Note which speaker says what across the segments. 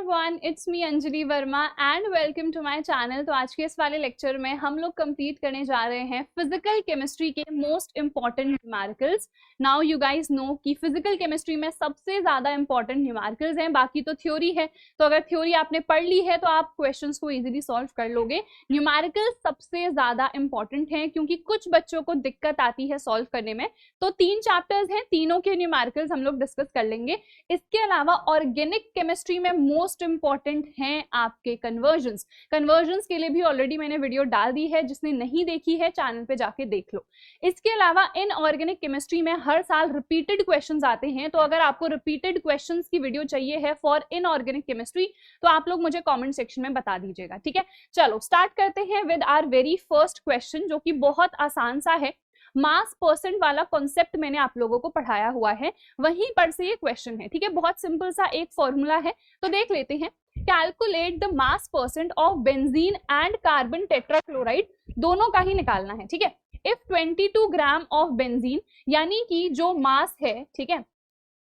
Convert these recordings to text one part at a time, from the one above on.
Speaker 1: Everyone, it's me Anjali Verma and welcome to my channel. तो आज के इस वाले लेक्चर में हम लोग कंप्लीट करने जा रहे हैं फिजिकल केमिस्ट्री के most important numericals. Now you guys know कि फिजिकल केमिस्ट्री में सबसे ज्यादा इंपॉर्टेंट न्यूमेरिकल्स हैं, बाकी तो थ्योरी है। तो अगर थ्योरी आपने पढ़ ली है तो आप क्वेश्चंस को इजीली सॉल्व कर लोगे। न्यूमेरिकल्स सबसे ज्यादा इंपॉर्टेंट हैं क्योंकि कुछ बच्चों को दिक्कत आती है सॉल्व करने में। तो 3 चैप्टर्स हैं, तीनों के न्यूमेरिकल्स हम लोग डिस्कस कर लेंगे। इसके अलावा ऑर्गेनिक केमिस्ट्री में मोस्ट इंपॉर्टेंट हैं आपके कन्वर्जन्स। कन्वर्जन्स के लिए भी ऑलरेडी मैंने वीडियो डाल दी है, जिसने नहीं देखी है चैनल पे जाके देख लो। इसके अलावा इन ऑर्गेनिक केमिस्ट्री में हर साल रिपीटेड क्वेश्चंस आते हैं, तो अगर आपको रिपीटेड क्वेश्चंस की वीडियो चाहिए है फॉर इन ऑर्गेनिक केमिस्ट्री तो आप लोग मुझे कमेंट सेक्शन में बता दीजिएगा, ठीक है। चलो स्टार्ट करते हैं with our very first question, जो कि बहुत आसान सा है। मास परसेंट वाला कॉन्सेप्ट मैंने आप लोगों को पढ़ाया हुआ है, वहीं पर से ये क्वेश्चन है, ठीक है। बहुत सिंपल सा एक फॉर्मूला है, तो देख लेते हैं। Calculate the mass percent of benzene and carbon tetrachloride, दोनों का ही निकालना है, ठीक है। इफ 22 ग्राम ऑफ बेंजीन, यानी कि जो मास है, ठीक है,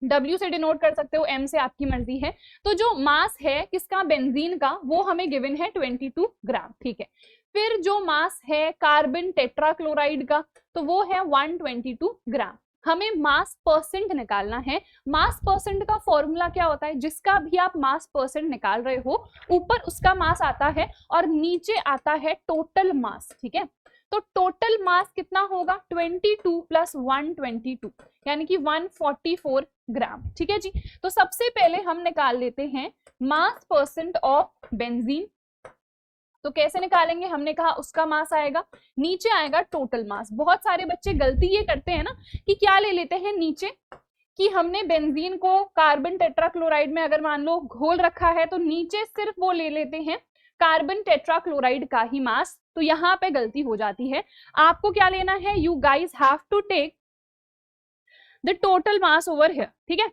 Speaker 1: W से डिनोट कर सकते हो, M से आपकी मर्जी है। तो जो मास है किसका, बेंजीन का, वो हमें गिवन है 22 ग्राम, ठीक है। फिर जो मास है कार्बन टेट्राक्लोराइड का, तो वो है 122 ग्राम। हमें मास परसेंट निकालना है। मास परसेंट का फॉर्मूला क्या होता है, जिसका भी आप मास परसेंट निकाल रहे हो, ऊपर उसका मास आता है और नीचे आता है टोटल मास, ठीक है। तो टोटल मास कितना होगा, 22 प्लस 122, यानी कि 144 ग्राम, ठीक है जी। तो सबसे पहले हम निकाल लेते हैं मास परसेंट ऑफ बेंजीन। तो कैसे निकालेंगे, हमने कहा उसका मास आएगा, नीचे आएगा टोटल मास। बहुत सारे बच्चे गलती ये करते हैं ना कि क्या ले लेते हैं नीचे, कि हमने बेंजीन को कार्बन टेट्राक्लोराइड में अगर मान लो घोल रखा है तो नीचे सिर्फ वो ले लेते हैं कार्बन टेट्राक्लोराइड का ही मास। तो यहाँ पे गलती हो जाती है। आपको क्या लेना है, you guys have to take the total mass over here, ठीक है।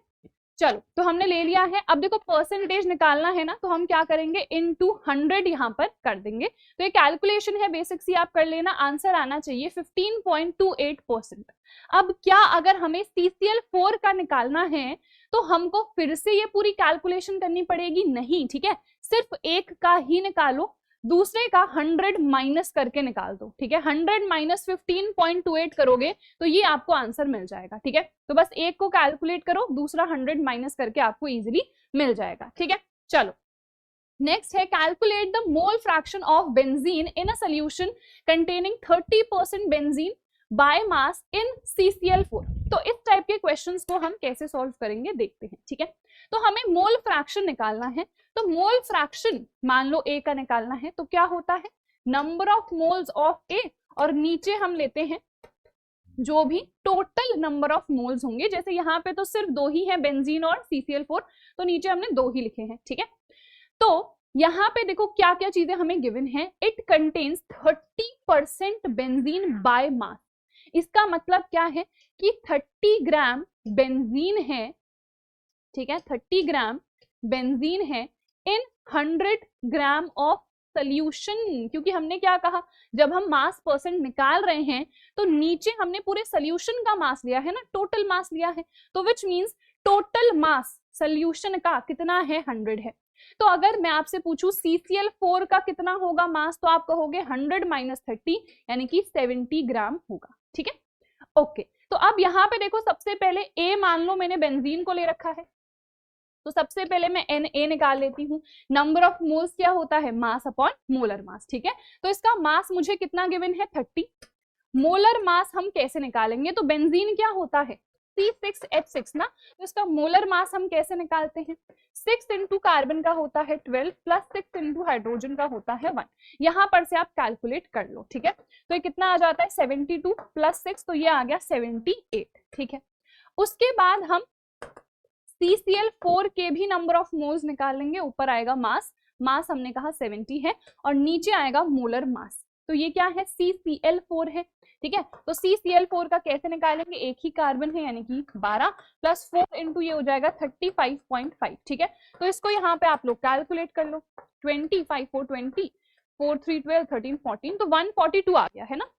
Speaker 1: चलो तो हमने ले लिया है। अब देखो परसेंटेज निकालना है ना, तो हम क्या करेंगे, इनटू 100 यहाँ पर कर देंगे। तो ये कैलकुलेशन है, बेसिक सी आप कर लेना, आंसर आना चाहिए 15.28%। अब क्या अगर हमें CCl4 का निकालना है तो हमको फिर से ये पूरी कैलकुलेशन करनी पड़ेगी, नहीं, ठीक है। सिर्फ एक का ही निकालो, दूसरे का 100 माइनस करके निकाल दो, ठीक है। 100 माइनस 15.28 करोगे तो ये आपको आंसर मिल जाएगा, ठीक है। तो बस एक को कैलकुलेट करो, दूसरा 100 माइनस करके आपको इजीली मिल जाएगा, ठीक है। चलो नेक्स्ट है calculate the mole fraction of benzene in a solution containing 30% benzene by mass in CCl4। तो इस टाइप के क्वेश्चंस को हम कैसे सॉल्व करेंगे देखते हैं, ठीक है। तो हमें मोल फ्रैक्शन निकालना है। तो मोल फ्रैक्शन मान लो A का निकालना है, तो क्या होता है, number of moles of A, और नीचे हम लेते हैं जो भी टोटल नंबर ऑफ मोल्स होंगे। जैसे यहाँ पे तो सिर्फ 2 ही है, बेंजीन और CCl4, तो नीचे हमने 2 ही लिखे हैं, ठीक है। तो यहाँ पे देखो क्या क्या चीजें हमें गिवन है। It contains 30% benzene by mass. इसका मतलब क्या है कि 30 ग्राम बेंजीन है, ठीक है, 30 ग्राम बेंजीन है इन 100 ग्राम ऑफ सोल्यूशन। क्योंकि हमने क्या कहा, जब हम मास परसेंट निकाल रहे हैं तो नीचे हमने पूरे सोल्यूशन का मास लिया है ना, टोटल मास लिया है। तो which means total mass solution का कितना है, 100 है। तो अगर मैं आपसे पूछूं CCl4 का कितना होगा मास, तो आप कहोगे 100 माइनस 30, यानी कि 70 ग्राम होगा, ठीक है। ओके, तो अब यहाँ पे देखो, सबसे पहले A मान लो मैंने बेंजीन को ले रखा है, तो सबसे पहले मैं Na निकाल लेती हूँ। नंबर ऑफ मोल्स क्या होता है, मास अपॉन मोलर मास, ठीक है। तो इसका मास मुझे कितना गिवन है, 30। मोलर मास हम कैसे निकालेंगे, तो बेंजीन क्या होता है, C6H6 ना, तो इसका मोलर मास हम कैसे निकालते हैं, 6 इंटू कार्बन का होता है 12 प्लस 6 इंटू हाइड्रोजन का होता है 1। यहाँ पर से आप कैलकुलेट कर लो, ठीक है। तो ये कितना आ जाता है, 72 प्लस 6, तो ये आ गया 78, ठीक है। उसके बाद हम CCl4 के भी नंबर ऑफ मोल्स निकाल लेंगे। ऊपर आएगा मास, मास हमने कहा 70 है, और नीचे आएगा मोलर मास। तो ये क्या है, CCl4 है, ठीक है। तो CCl4 का कैसे निकालेंगे, एक ही कार्बन है, यानी कि 12 प्लस 4 इंटू ये हो जाएगा 35.5, ठीक है। तो इसको यहाँ पे आप लोग कैलकुलेट कर लो, 20 5 4 20 4 3 12 13 14, तो 142 आ गया है ना।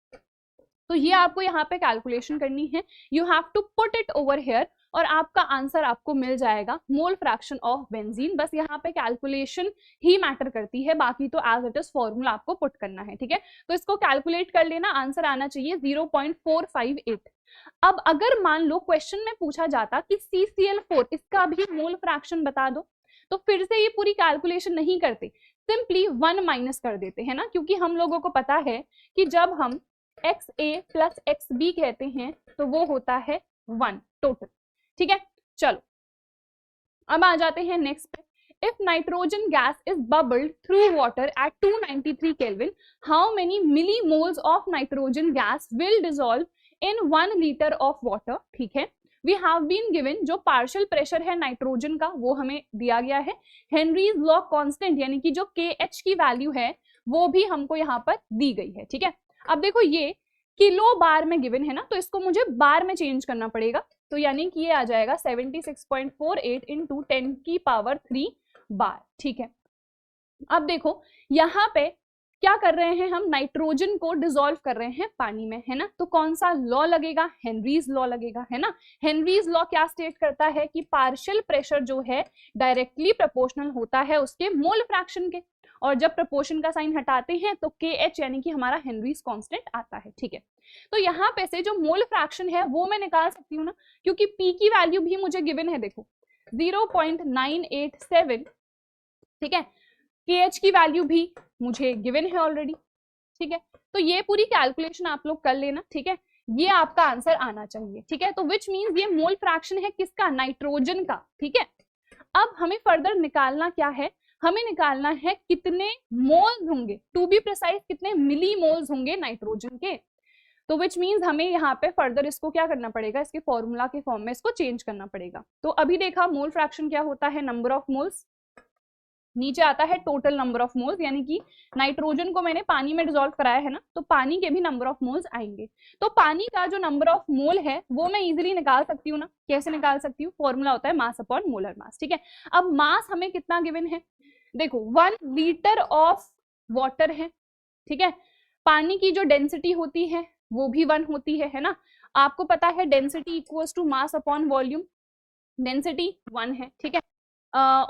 Speaker 1: तो ये आपको यहाँ पे कैलकुलेशन करनी है। You have to put it over here और आपका आंसर आपको मिल जाएगा मोल फ्रैक्शन ऑफ बेंजीन। बस यहाँ पे कैलकुलेशन ही मैटर करती है, बाकी तो एज इट इज फॉर्मूला आपको पुट करना है, ठीक है। तो इसको कैलकुलेट कर लेना, आंसर आना चाहिए 0.458। अब अगर मान लो क्वेश्चन में पूछा जाता कि CCl4 इसका भी मोल फ्रैक्शन बता दो, तो फिर से ये पूरी कैलकुलेशन नहीं करते, सिंपली 1 माइनस कर देते हैं ना, क्योंकि हम लोगों को पता है कि जब हम XA प्लस XB कहते हैं तो वो होता है 1 टोटल, ठीक है। चलो अब आ जाते हैं नेक्स्ट पे। If nitrogen gas is bubbled through water at 293 Kelvin, how many millimoles of nitrogen gas will dissolve in 1 liter of water? ठीक है, we have been given जो पार्शियल प्रेशर है नाइट्रोजन का वो हमें दिया गया है, हेनरीज लॉ कांस्टेंट यानी कि जो KH की वैल्यू है वो भी हमको यहाँ पर दी गई है, ठीक है। अब देखो ये किलो बार में गिवन है ना, तो इसको मुझे बार में चेंज करना पड़ेगा, तो यानी कि ये आ जाएगा 76.48 इंटू 10 की पावर 3 बार, ठीक है। अब देखो यहाँ पे क्या कर रहे हैं हम, नाइट्रोजन को डिसॉल्व कर रहे हैं पानी में, है ना। तो कौन सा लॉ लगेगा, हेनरीज लॉ लगेगा, है ना। हेनरीज लॉ क्या स्टेट करता है कि पार्शियल प्रेशर जो है डायरेक्टली प्रोपोर्शनल होता है उसके मोल फ्रैक्शन के, और जब प्रोपोर्शन का साइन हटाते हैं तो KH यानी कि हमारा हेनरीज कांस्टेंट आता है, ठीक है। तो यहाँ पे से जो मोल फ्रैक्शन है वो मैं निकाल सकती हूँ ना, क्योंकि P की वैल्यू भी मुझे गिवन है, देखो 0.987, ठीक है। KH की वैल्यू भी मुझे गिवन है ऑलरेडी, ठीक है। तो ये पूरी कैलकुलेशन आप लोग कर लेना, ठीक है, ये आपका आंसर आना चाहिए, ठीक है। तो विच मीन्स ये मोल फ्रैक्शन है किसका, नाइट्रोजन का, ठीक है। अब हमें फर्दर निकालना क्या है, हमें निकालना है कितने मोल्स होंगे, टू बी प्रिसाइज कितने मिली मोल्स होंगे नाइट्रोजन के। तो विच मीन्स हमें यहाँ पे फर्दर इसको क्या करना पड़ेगा, इसके फॉर्मूला के फॉर्म में इसको चेंज करना पड़ेगा। तो अभी देखा मोल फ्रैक्शन क्या होता है, नंबर ऑफ मोल्स, नीचे आता है टोटल नंबर ऑफ मोल्स, यानी कि नाइट्रोजन को मैंने पानी में डिसॉल्व कराया है ना, तो पानी के भी नंबर ऑफ मोल्स आएंगे। तो पानी का जो नंबर ऑफ मोल है वो मैं इजीली निकाल सकती हूँ ना, कैसे निकाल सकती हूँ, फॉर्मूला होता है मास अपॉन मोलर मास, ठीक है। अब मास हमें कितना गिवन है, देखो 1 लीटर ऑफ वाटर है, ठीक है। पानी की जो डेंसिटी होती है वो भी 1 होती है ना। आपको पता है density equals to mass upon volume, density 1 है, ठीक है।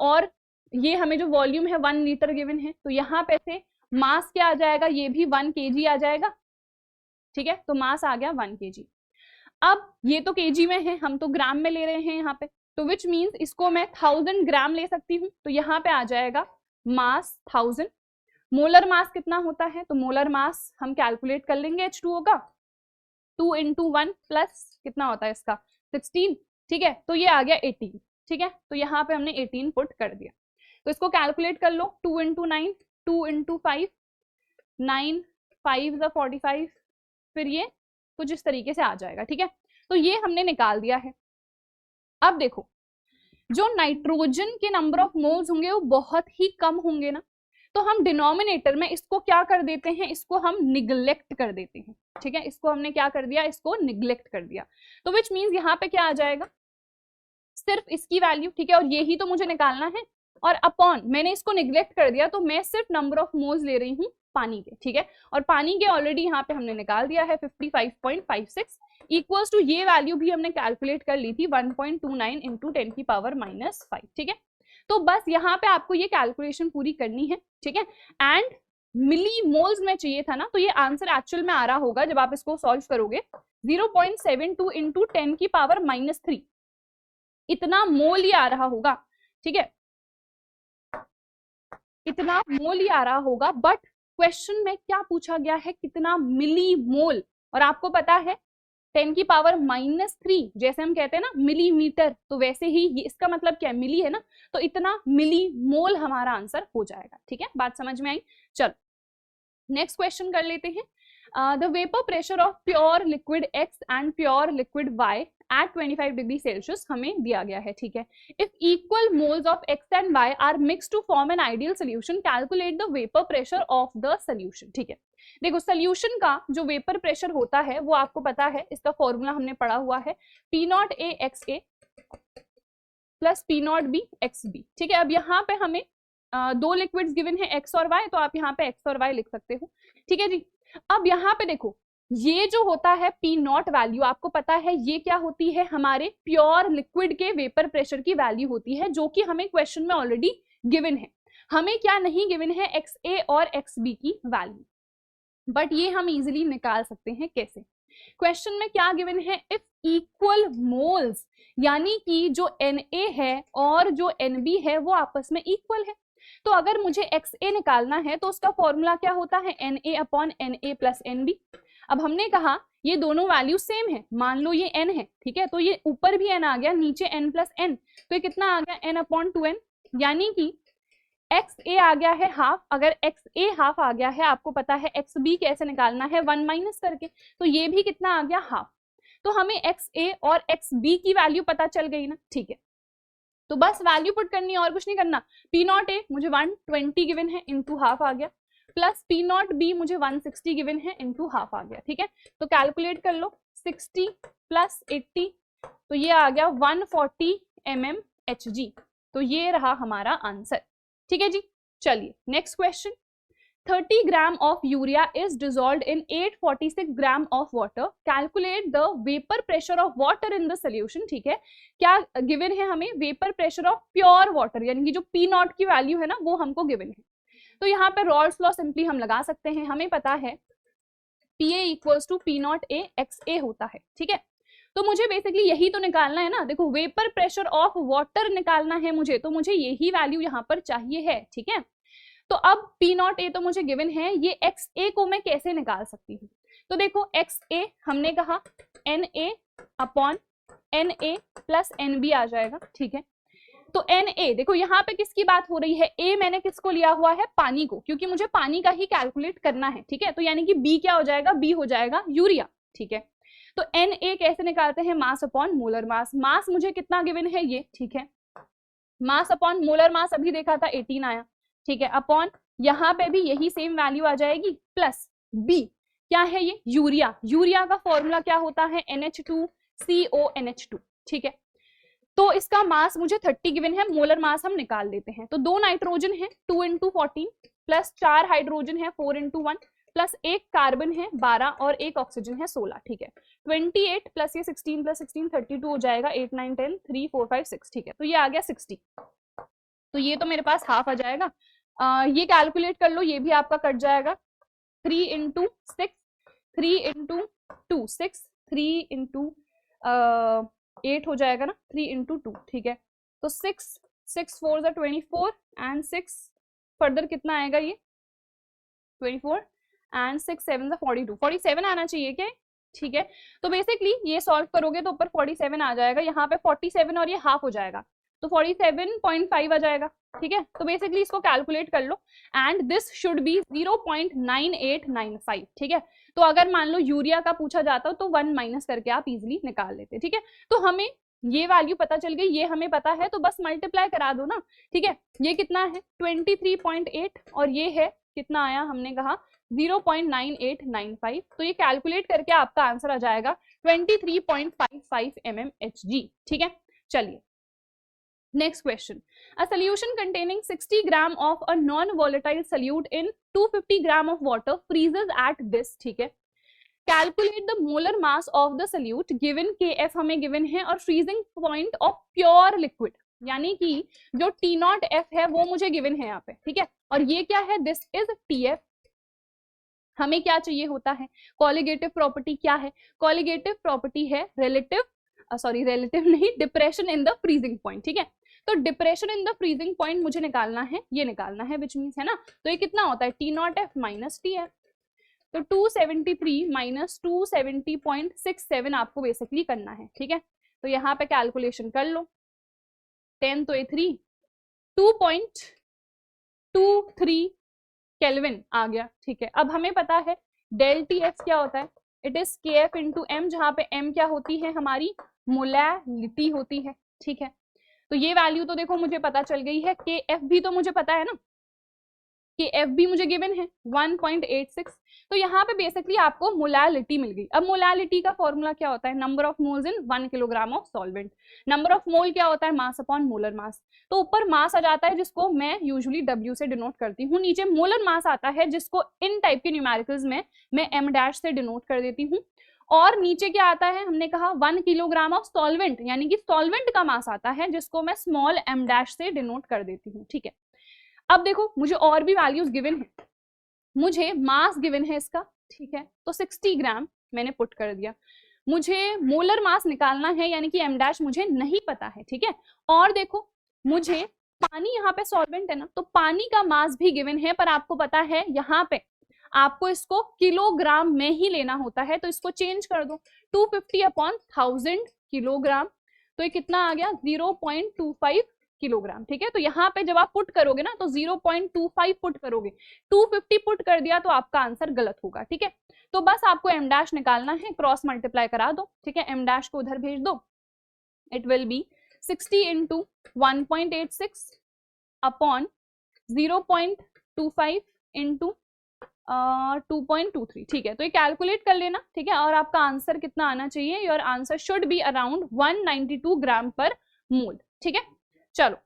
Speaker 1: और ये हमें जो वॉल्यूम है 1 लीटर गिवन है, तो यहाँ पे से मास क्या आ जाएगा, ये भी 1 kg आ जाएगा, ठीक है। तो मास आ गया 1 kg। अब ये तो kg में है, हम तो ग्राम में ले रहे हैं यहाँ पे, तो विच मीन्स इसको मैं 1000 ग्राम ले सकती हूँ, तो यहाँ पे आ जाएगा मास 1000। मोलर मास कितना होता है, तो मोलर मास हम कैलकुलेट कर लेंगे H2O का, 2 × 1 प्लस कितना होता है इसका 16, ठीक है। तो ये आ गया 18, ठीक है। तो यहाँ पे हमने 18 पुट कर दिया, तो इसको कैलकुलेट कर लो, 2 × 9, 2 × 5, 9 5 = 45, फिर ये कुछ इस तरीके से आ जाएगा, ठीक है। तो ये हमने निकाल दिया है। अब देखो जो नाइट्रोजन के नंबर ऑफ मोल्स होंगे वो बहुत ही कम होंगे ना, तो हम डिनोमिनेटर में इसको क्या कर देते हैं, इसको हम निग्लेक्ट कर देते हैं, ठीक है। इसको हमने क्या कर दिया, इसको निग्लेक्ट कर दिया, तो विच मीन्स यहाँ पे क्या आ जाएगा, सिर्फ इसकी वैल्यू, ठीक है, और यही तो मुझे निकालना है, और अपॉन मैंने इसको निग्लेक्ट कर दिया, तो मैं सिर्फ नंबर ऑफ मोल्स ले रही हूँ पानी के, ठीक है। और पानी के ऑलरेडी यहाँ पे हमने निकाल दिया है 55.56 इक्वल्स टू ये वैल्यू भी हमने कैलकुलेट कर ली थी 1.29 × 10 की पावर -5, ठीक है। तो बस यहाँ पे आपको ये कैलकुलेशन पूरी करनी है, ठीक है। एंड मिली मोल्स में चाहिए था ना, तो ये आंसर एक्चुअल में आ रहा होगा जब आप इसको सॉल्व करोगे 0.72 × 10 की पावर -3, इतना मोल ही आ रहा होगा, ठीक है, इतना मोल ही आ रहा होगा। बट क्वेश्चन में क्या पूछा गया है, कितना मिली मोल, और आपको पता है 10 की पावर -3 जैसे हम कहते हैं ना मिलीमीटर, तो वैसे ही ये इसका मतलब क्या है, मिली है ना, तो इतना मिली मोल हमारा आंसर हो जाएगा, ठीक है। बात समझ में आई, चलो नेक्स्ट क्वेश्चन कर लेते हैं। The vapour pressure of pure liquid X and pure liquid Y at 25 degree Celsius हमें दिया गया है, ठीक है। If equal moles of X and Y are mixed to form an ideal solution, calculate the vapour pressure of the solution, ठीक है। देखो solution का जो वेपर प्रेशर होता है वो आपको पता है, इसका फॉर्मूला हमने पढ़ा हुआ है P0A XA plus P0B XB, ठीक है। अब यहाँ पे हमें दो लिक्विड्स गिवन है X और Y, तो आप यहाँ पे X और Y लिख सकते हो, ठीक है जी। अब यहाँ पे देखो ये जो होता है पी नॉट वैल्यू, आपको पता है ये क्या होती है, हमारे प्योर लिक्विड के वेपर प्रेशर की वैल्यू होती है, जो कि हमें क्वेश्चन में ऑलरेडी गिवन है। हमें क्या नहीं गिवन है, एक्स ए और एक्स बी की वैल्यू, बट ये हम इजीली निकाल सकते हैं। कैसे? क्वेश्चन में क्या गिवन है, इफ इक्वल मोल्स, यानी कि जो Na है और जो Nb है वो आपस में इक्वल है। तो अगर मुझे XA निकालना है तो उसका फॉर्मूला क्या होता है, Na upon Na plus Nb। अब हमने कहा ये दोनों वैल्यू सेम है, मान लो ये n है, ठीक है, तो ये ऊपर भी n आ गया, नीचे n प्लस n, तो ये कितना आ गया, n अपॉन 2n, यानी कि XA आ गया है हाफ। अगर XA हाफ आ गया है, आपको पता है XB कैसे निकालना है, 1 माइनस करके, तो ये भी कितना आ गया, हाफ। तो हमें XA और XB की वैल्यू पता चल गई ना, ठीक है। तो बस वैल्यू पुट करनी है और कुछ नहीं करना। P नॉट ए मुझे 120 गिवन है, इंटू हाफ आ गया, प्लस P नॉट बी मुझे 160 गिवन है, इंटू हाफ आ गया, ठीक है। तो कैलकुलेट कर लो, 60 प्लस 80, तो ये आ गया 140 mmHg। तो ये रहा हमारा आंसर, ठीक है जी। चलिए next question, 30 gram of urea is dissolved in 846 gram of water, calculate the vapour pressure of water in the solution. ठीक है, क्या गिवन है हमें, vapour pressure of pure water, यानी कि जो पी नॉट की वैल्यू है ना वो हमको गिवन है। तो यहाँ पे रॉल्स लॉ सिंपली हम लगा सकते हैं, हमें पता है P A equals to P naught A X A होता है, ठीक है। तो मुझे बेसिकली यही तो निकालना है ना, देखो वेपर प्रेशर ऑफ वाटर निकालना है मुझे, तो मुझे यही वैल्यू यहाँ पर चाहिए है, ठीक है। तो अब पी नॉट ए तो मुझे गिवन है, ये एक्स ए को मैं कैसे निकाल सकती हूँ, तो देखो एक्स ए हमने कहा N A upon N A plus N B आ जाएगा, ठीक है। तो एन ए देखो यहाँ पे किसकी बात हो रही है, ए मैंने किसको लिया हुआ है, पानी को, क्योंकि मुझे पानी का ही कैलकुलेट करना है, ठीक है। तो यानी कि बी क्या हो जाएगा, बी हो जाएगा यूरिया, ठीक है। तो एन ए कैसे निकालते हैं, मास अपॉन मोलर मास, मास मुझे कितना गिवन है ये, ठीक है। मास अपॉन मोलर मास अभी देखा था 18 आया, ठीक है, अपॉन यहाँ पे भी यही सेम वैल्यू आ जाएगी, प्लस बी क्या है ये, यूरिया, यूरिया का फॉर्मूला क्या होता है, NH2CONH2, ठीक है। तो इसका मास मुझे 30 गिवन है, मोलर मास हम निकाल देते हैं। तो 2 नाइट्रोजन है 2 × 14 प्लस 4 हाइड्रोजन है 4 × 1 प्लस 1 कार्बन है 12 और 1 ऑक्सीजन है 16, ठीक है। 28 प्लस ये 16 प्लस 16 32 हो जाएगा, 8 9 10 3 4 5 6, ठीक है। तो ये आ गया 60, तो ये तो मेरे पास हाफ आ जाएगा। ये कैलकुलेट कर लो, ये भी आपका कट जाएगा, 3 × 6 3 × 2 6 3 × 8 हो जाएगा ना, 3 × 2, ठीक है। तो 6 6 4 24 एंड 6 फर्दर कितना आएगा ये 24 एंड 6 7 42, 47 आना चाहिए क्या, ठीक है। तो बेसिकली ये सॉल्व करोगे तो ऊपर 47 आ जाएगा, यहाँ पे 47 और ये हाफ हो जाएगा, तो 47.5 आ जाएगा, ठीक है। तो बेसिकली इसको कैलकुलेट कर लो एंड दिस शुड बी 0.9895, ठीक है। तो अगर मान लो यूरिया का पूछा जाता तो 1 माइनस करके आप इजीली निकाल लेते, ठीक है। तो हमें ये वैल्यू पता चल गई, ये हमें पता है, तो बस मल्टीप्लाई करा दो ना, ठीक है। ये कितना है 23.8 और ये है कितना आया, हमने कहा 0.9895, तो ये कैलकुलेट करके आपका आंसर आ जाएगा 23.55 mmHg, ठीक है। चलिए next question, a solution containing 60 gram of a non-volatile solute in 250 gram of water freezes at this, ठीक है। Calculate the molar mass of the solute given KF हमें गिवन है और freezing point of pure liquid, यानी कि जो T0F है वो मुझे गिवन है यहाँ पे, ठीक है। और ये क्या है, दिस इज TF। हमें क्या चाहिए होता है, कोलिगेटिव प्रॉपर्टी क्या है, कोलिगेटिव प्रॉपर्टी है रिलेटिव नहीं, depression in the freezing point, ठीक है। तो depression in the freezing point मुझे निकालना है, ये निकालना है, विच मीन्स है ना, तो ये कितना होता है T0F माइनस TF। तो 273 माइनस 270.67 आपको बेसिकली करना है, ठीक है। तो यहाँ पे कैलकुलेशन कर लो, 10 तो 3 2.23 केल्विन आ गया, ठीक है। अब हमें पता है डेल TF क्या होता है, इट इज KF × M, जहाँ पे M क्या होती है, हमारी मोलैलिटी होती है, ठीक है। तो ये वैल्यू तो देखो मुझे पता चल गई है, KF भी तो मुझे पता है ना, कि F भी मुझे गिवन है 1.86, तो यहाँ पे बेसिकली आपको मोलैलिटी मिल गई। अब मोलैलिटी का फॉर्मूला क्या होता है, number of moles in 1 kilogram of solvent. Number of mole क्या होता है, मास अपॉन मोलर मास। तो ऊपर मास आ जाता है जिसको मैं यूजुअली W से डिनोट करती हूँ, नीचे मोलर मास आता है जिसको इन टाइप के न्यूमेरिकल्स में मैं M' से डिनोट कर देती हूँ, और नीचे क्या आता है, हमने कहा 1 किलोग्राम ऑफ सॉल्वेंट, यानी कि सॉल्वेंट का मास आता है जिसको मैं स्मॉल M' से डिनोट कर देती हूँ। ठीक है, अब देखो मुझे और भी वैल्यूज गिवन है, मुझे मास गिवन है इसका, ठीक है, तो 60 ग्राम मैंने पुट कर दिया। मुझे मोलर मास निकालना है, यानी कि M' मुझे नहीं पता है। ठीक है, और देखो मुझे पानी, यहाँ पे सॉल्वेंट है ना, तो पानी का मास भी गिवन है, पर आपको पता है यहाँ पे आपको इसको किलोग्राम में ही लेना होता है, तो इसको चेंज कर दो 250/1000 किलोग्राम, तो ये कितना आ गया 0.25 किलोग्राम। ठीक है, तो यहाँ पे जब आप पुट करोगे ना तो 0.25 पुट करोगे, 250 पुट कर दिया तो आपका आंसर गलत होगा। ठीक है, तो बस आपको M' निकालना है, क्रॉस मल्टीप्लाई करा दो। ठीक है, M' को उधर भेज दो, it will B 60 into 1.86 upon 0.25 into 2.23। ठीक है, तो ये कैलकुलेट कर लेना। ठीक है, और आपका आंसर कितना आना चाहिए, your answer should be around 192 ग्राम पर मोल। ठीक है, चलो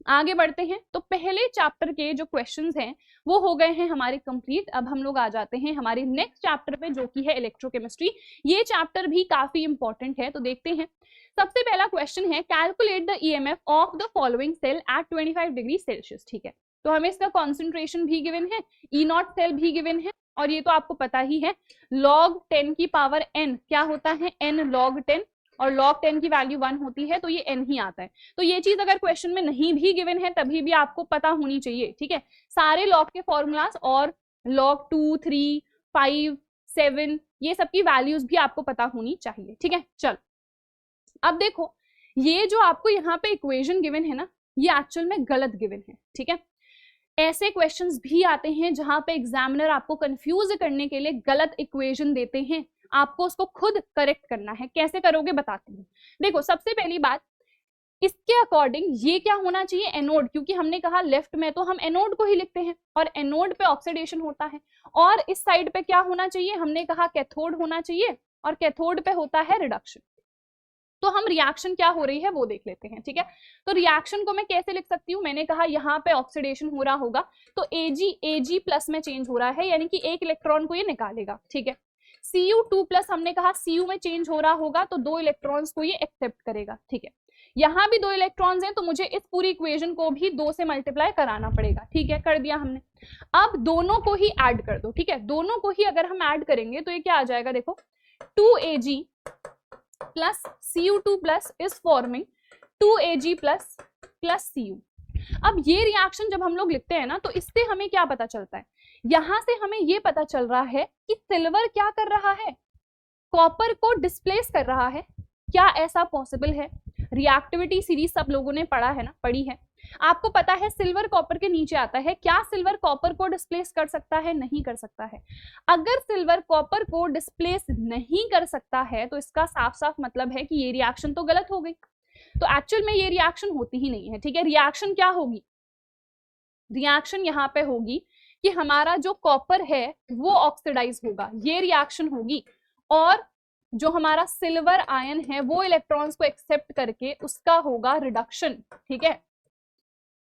Speaker 1: आगे बढ़ते हैं। तो पहले चैप्टर के जो क्वेश्चंस हैं वो हो गए हैं हमारे कंप्लीट। अब हम लोग आ जाते हैं हमारे नेक्स्ट चैप्टर पे, जो कि है इलेक्ट्रोकेमिस्ट्री। ये चैप्टर भी काफी इंपॉर्टेंट है, तो देखते हैं। सबसे पहला क्वेश्चन है, calculate the EMF of the following cell at 25 degree Celsius. ठीक है, तो हमें इसका कॉन्सेंट्रेशन भी गिवन है, E0 सेल भी गिवन है, और ये तो आपको पता ही है log 10 की पावर n क्या होता है, n log 10, और log 10 की वैल्यू 1 होती है, तो ये n ही आता है। तो ये चीज अगर क्वेश्चन में नहीं भी गिवन है तभी भी आपको पता होनी चाहिए। ठीक है, सारे log के फॉर्मूलाज और log 2, 3, 5, 7 ये सब की वैल्यूज भी आपको पता होनी चाहिए। ठीक है, चलो अब देखो, ये जो आपको यहाँ पे इक्वेशन गिवन है ना, ये एक्चुअल में गलत गिवन है। ठीक है, ऐसे क्वेश्चंस भी आते हैं जहां पे एग्जामिनर आपको कंफ्यूज करने के लिए गलत इक्वेशन देते हैं, आपको उसको खुद करेक्ट करना है। कैसे करोगे बताती हूँ। देखो, सबसे पहली बात, इसके अकॉर्डिंग ये क्या होना चाहिए, एनोड, क्योंकि हमने कहा लेफ्ट में तो हम एनोड को ही लिखते हैं, और एनोड पे ऑक्सीडेशन होता है, और इस साइड पे क्या होना चाहिए, हमने कहा कैथोड होना चाहिए, और कैथोड पे होता है रिडक्शन। तो हम रिएक्शन क्या हो रही है वो देख लेते हैं। ठीक है, तो रिएक्शन को मैं कैसे लिख सकती हूँ, मैंने कहा यहाँ पे ऑक्सीडेशन हो रहा होगा, तो Ag प्लस में चेंज हो रहा है, यानी कि एक इलेक्ट्रॉन को ये निकालेगा। ठीक है, Cu2 प्लस हमने कहा Cu में चेंज हो रहा होगा, तो 2 इलेक्ट्रॉन्स को ये एक्सेप्ट करेगा। ठीक है, यहाँ भी 2 इलेक्ट्रॉन्स हैं, तो मुझे इस पूरी इक्वेशन को भी 2 से मल्टीप्लाई कराना पड़ेगा। ठीक है, कर दिया हमने। अब दोनों को ही ऐड कर दो। ठीक है, दोनों को ही अगर हम ऐड करेंगे तो ये क्या आ जाएगा, देखो 2Ag plus Cu2 plus is forming 2Ag plus Cu। अब ये रिएक्शन जब हम लोग लिखते हैं ना, तो इससे हमें क्या पता चलता है, यहां से हमें ये पता चल रहा है कि सिल्वर क्या कर रहा है, कॉपर को डिस्प्लेस कर रहा है। क्या ऐसा पॉसिबल है? रिएक्टिविटी सीरीज सब लोगों ने पढ़ा है ना, पढ़ी है, आपको पता है सिल्वर कॉपर के नीचे आता है। क्या सिल्वर कॉपर को डिस्प्लेस कर सकता है? नहीं कर सकता है। अगर सिल्वर कॉपर को डिस्प्लेस नहीं कर सकता है तो इसका साफ साफ मतलब है कि ये रिएक्शन तो गलत हो गई, तो एक्चुअल में ये रिएक्शन होती ही नहीं है। ठीक है, रिएक्शन क्या होगी, रिएक्शन यहाँ पे होगी कि हमारा जो कॉपर है वो ऑक्सीडाइज होगा, ये रिएक्शन होगी, और जो हमारा सिल्वर आयन है वो इलेक्ट्रॉन्स को एक्सेप्ट करके उसका होगा रिडक्शन। ठीक है,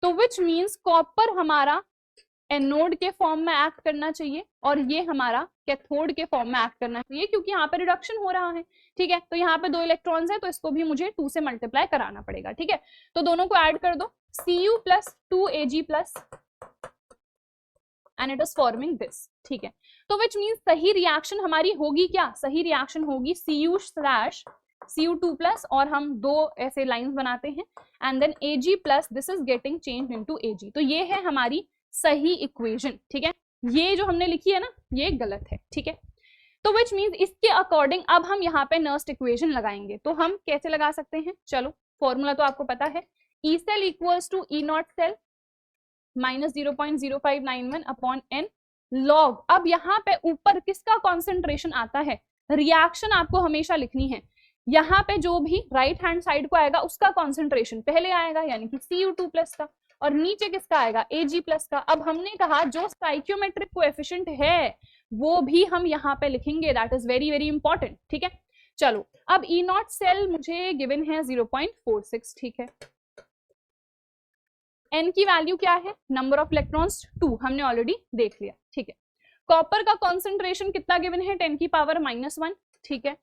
Speaker 1: तो विच मीन्स कॉपर हमारा एनोड के फॉर्म में एक्ट करना चाहिए और ये हमारा कैथोड के फॉर्म में एक्ट करना चाहिए, क्योंकि यहाँ पे रिडक्शन हो रहा है। ठीक है, तो यहाँ पे 2 इलेक्ट्रॉन्स है, तो इसको भी मुझे 2 से मल्टीप्लाई कराना पड़ेगा। ठीक है, तो दोनों को ऐड कर दो, Cu plus 2Ag plus and it is forming this. ठीक है, तो विच मीन्स सही रिएक्शन हमारी होगी क्या, सही रिएक्शन होगी Cu/Cu2 प्लस, और हम 2 ऐसे लाइंस बनाते हैं, and then Ag plus this is getting change into Ag। तो ये है हमारी सही इक्वेशन। ठीक है, ये जो हमने लिखी है ना ये गलत है। ठीक है, तो विच मीन्स इसके अकॉर्डिंग अब हम यहाँ पे नर्स्ट इक्वेशन लगाएंगे। तो हम कैसे लगा सकते हैं, चलो फॉर्मूला तो आपको पता है, E cell equals to E0 cell minus 0.0591 upon n log. अब यहाँ पे ऊपर किसका कॉन्सेंट्रेशन आता है, रिएक्शन आपको हमेशा लिखनी है, यहाँ पे जो भी राइट हैंड साइड को आएगा उसका कॉन्सेंट्रेशन पहले आएगा, यानी कि Cu2 प्लस का, और नीचे किसका आएगा, Ag प्लस का। अब हमने कहा जो स्टाइक्योमेट्रिक कोएफिशिएंट है वो भी हम यहाँ पे लिखेंगे, that is very very important, ठीक है। चलो अब ई नॉट सेल मुझे गिवन है 0.46, ठीक है। एन की वैल्यू क्या है, नंबर ऑफ इलेक्ट्रॉन्स 2, हमने ऑलरेडी देख लिया, ठीक है। कॉपर का कॉन्सेंट्रेशन कितना गिवन है, 10 की पावर -1, ठीक है।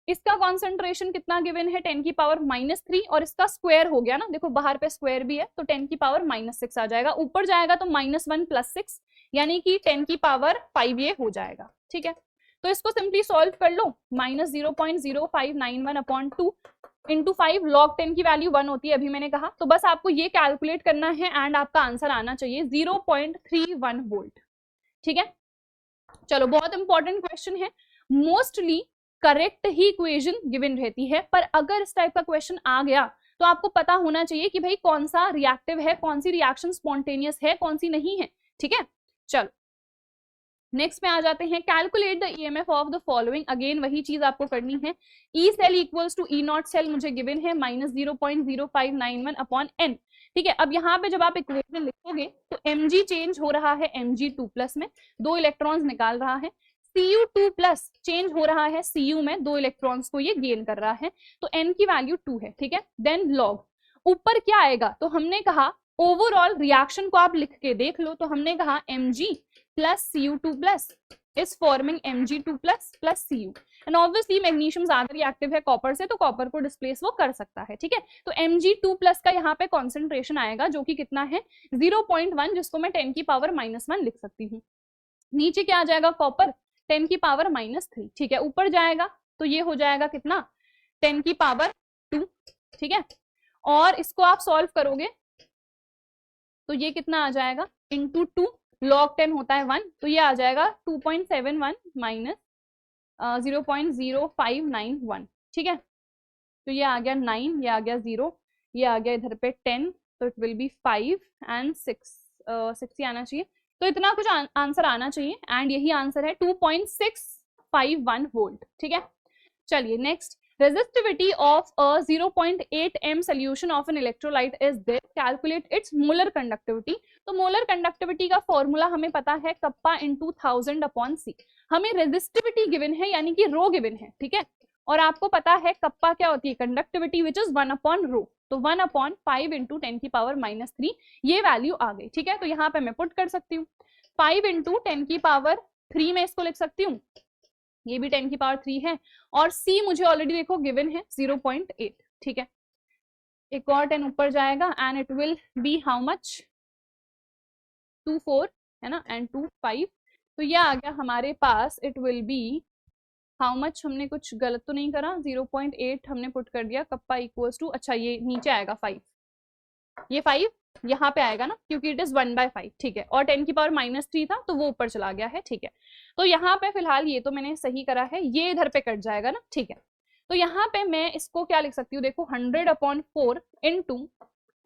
Speaker 1: इसका कॉन्सेंट्रेशन कितना गिवन है, 10 की पावर -3, और इसका स्क्वायर हो गया ना, देखो बाहर पे स्क्वायर भी है, तो 10 की पावर -6 आ जाएगा, ऊपर जाएगा तो -1 + 6 यानी कि 10 की पावर 5 ये हो जाएगा, ठीक है। तो इसको सिंपली सॉल्व कर लो, -0.0591/2 इंटू 5, log 10 की वैल्यू 1 होती है, अभी मैंने कहा, तो बस आपको ये कैलकुलेट करना है एंड आपका आंसर आना चाहिए 0.31 वोल्ट, ठीक है। चलो बहुत इंपॉर्टेंट क्वेश्चन है, मोस्टली करेक्ट ही इक्वेशन गिवन रहती है, पर अगर इस टाइप का क्वेश्चन आ गया तो आपको पता होना चाहिए कि भाई कौन सा रिएक्टिव है, कौन सी रिएक्शन स्पॉन्टेनियस है, कौन सी नहीं है, ठीक है। चलो नेक्स्ट में आ जाते हैं, calculate the EMF of the following, again वही चीज आपको करनी है। E cell equals to E not cell मुझे गिवन है -0.0591/n, ठीक है। अब यहाँ पे जब आप इक्वेशन लिखोगे तो mg चेंज हो रहा है Mg2+ में, 2 इलेक्ट्रॉन्स निकाल रहा है, Cu2+ चेंज हो रहा है Cu में, 2 इलेक्ट्रॉन्स को ये गेन कर रहा है, तो n की वैल्यू 2 है, ठीक है। देन लॉग, ऊपर क्या आएगा, तो हमने कहा ओवरऑल रिएक्शन को आप लिख के देख लो, तो हमने कहा Mg plus Cu2+ is forming Mg2+ plus Cu, and obviously magnesium ज्यादा रिएक्टिव है कॉपर से, तो कॉपर को डिस्प्लेस वो कर सकता है, ठीक है। तो Mg2+ का यहाँ पे कॉन्सेंट्रेशन आएगा जो कि कितना है 0.1, जिसको मैं 10 की पावर -1 लिख सकती हूँ। नीचे क्या आ जाएगा, कॉपर 10 की पावर -3, ठीक है। ऊपर जाएगा तो ये हो जाएगा कितना, 10 की पावर 2, ठीक है। और इसको आप सॉल्व करोगे तो ये कितना आ जाएगा, इंटू 2, log 10 होता है 1, तो ये आ जाएगा 2.71 माइनस 0.0591, ठीक है। तो ये आ गया 9, ये आ गया 0, ये आ गया इधर पे 10, तो इट विल बी 5 एंड 6 ही आना चाहिए, तो इतना कुछ आंसर आना चाहिए, एंड यही आंसर है 2.651 वोल्ट, ठीक है। चलिए next, resistivity of a 0.8 m solution of an electrolyte is this, calculate its molar conductivity। तो मोलर कंडक्टिविटी का फॉर्मूला हमें पता है, कप्पा इंटू 1000/c। हमें रेजिस्टिविटी गिवन है यानी कि रो गिवन है, ठीक है। और आपको पता है कप्पा क्या होती है, कंडक्टिविटी विच इज 1/रो, तो 1/5 इंटू 10 की पावर -3 ये वैल्यू आ गई, ठीक है। तो यहाँ पे मैं पुट कर सकती हूँ 5 इंटू 10 की पावर 3 में इसको लिख सकती हूँ, ये भी 10 की पावर 3 है, और C मुझे ऑलरेडी देखो गिवन है 0.8, ठीक है। एक और 10 ऊपर जाएगा and it will be how much, 2 4 है ना, एंड 2 5, तो ये आ गया हमारे पास, it will be how much, हमने कुछ गलत तो नहीं करा, 0.8 हमने पुट कर दिया, कप्पा इक्वल्स टू, अच्छा ये नीचे आएगा 5, ये 5 यहाँ पे आएगा ना, क्योंकि इट इज 1/5, ठीक है। और 10 की पावर -3 था तो वो ऊपर चला गया है, ठीक है। तो यहाँ पे फिलहाल ये तो मैंने सही करा है, ये इधर पे कट जाएगा ना, ठीक है। तो यहाँ पे मैं इसको क्या लिख सकती हूँ, देखो 100/4 इंटू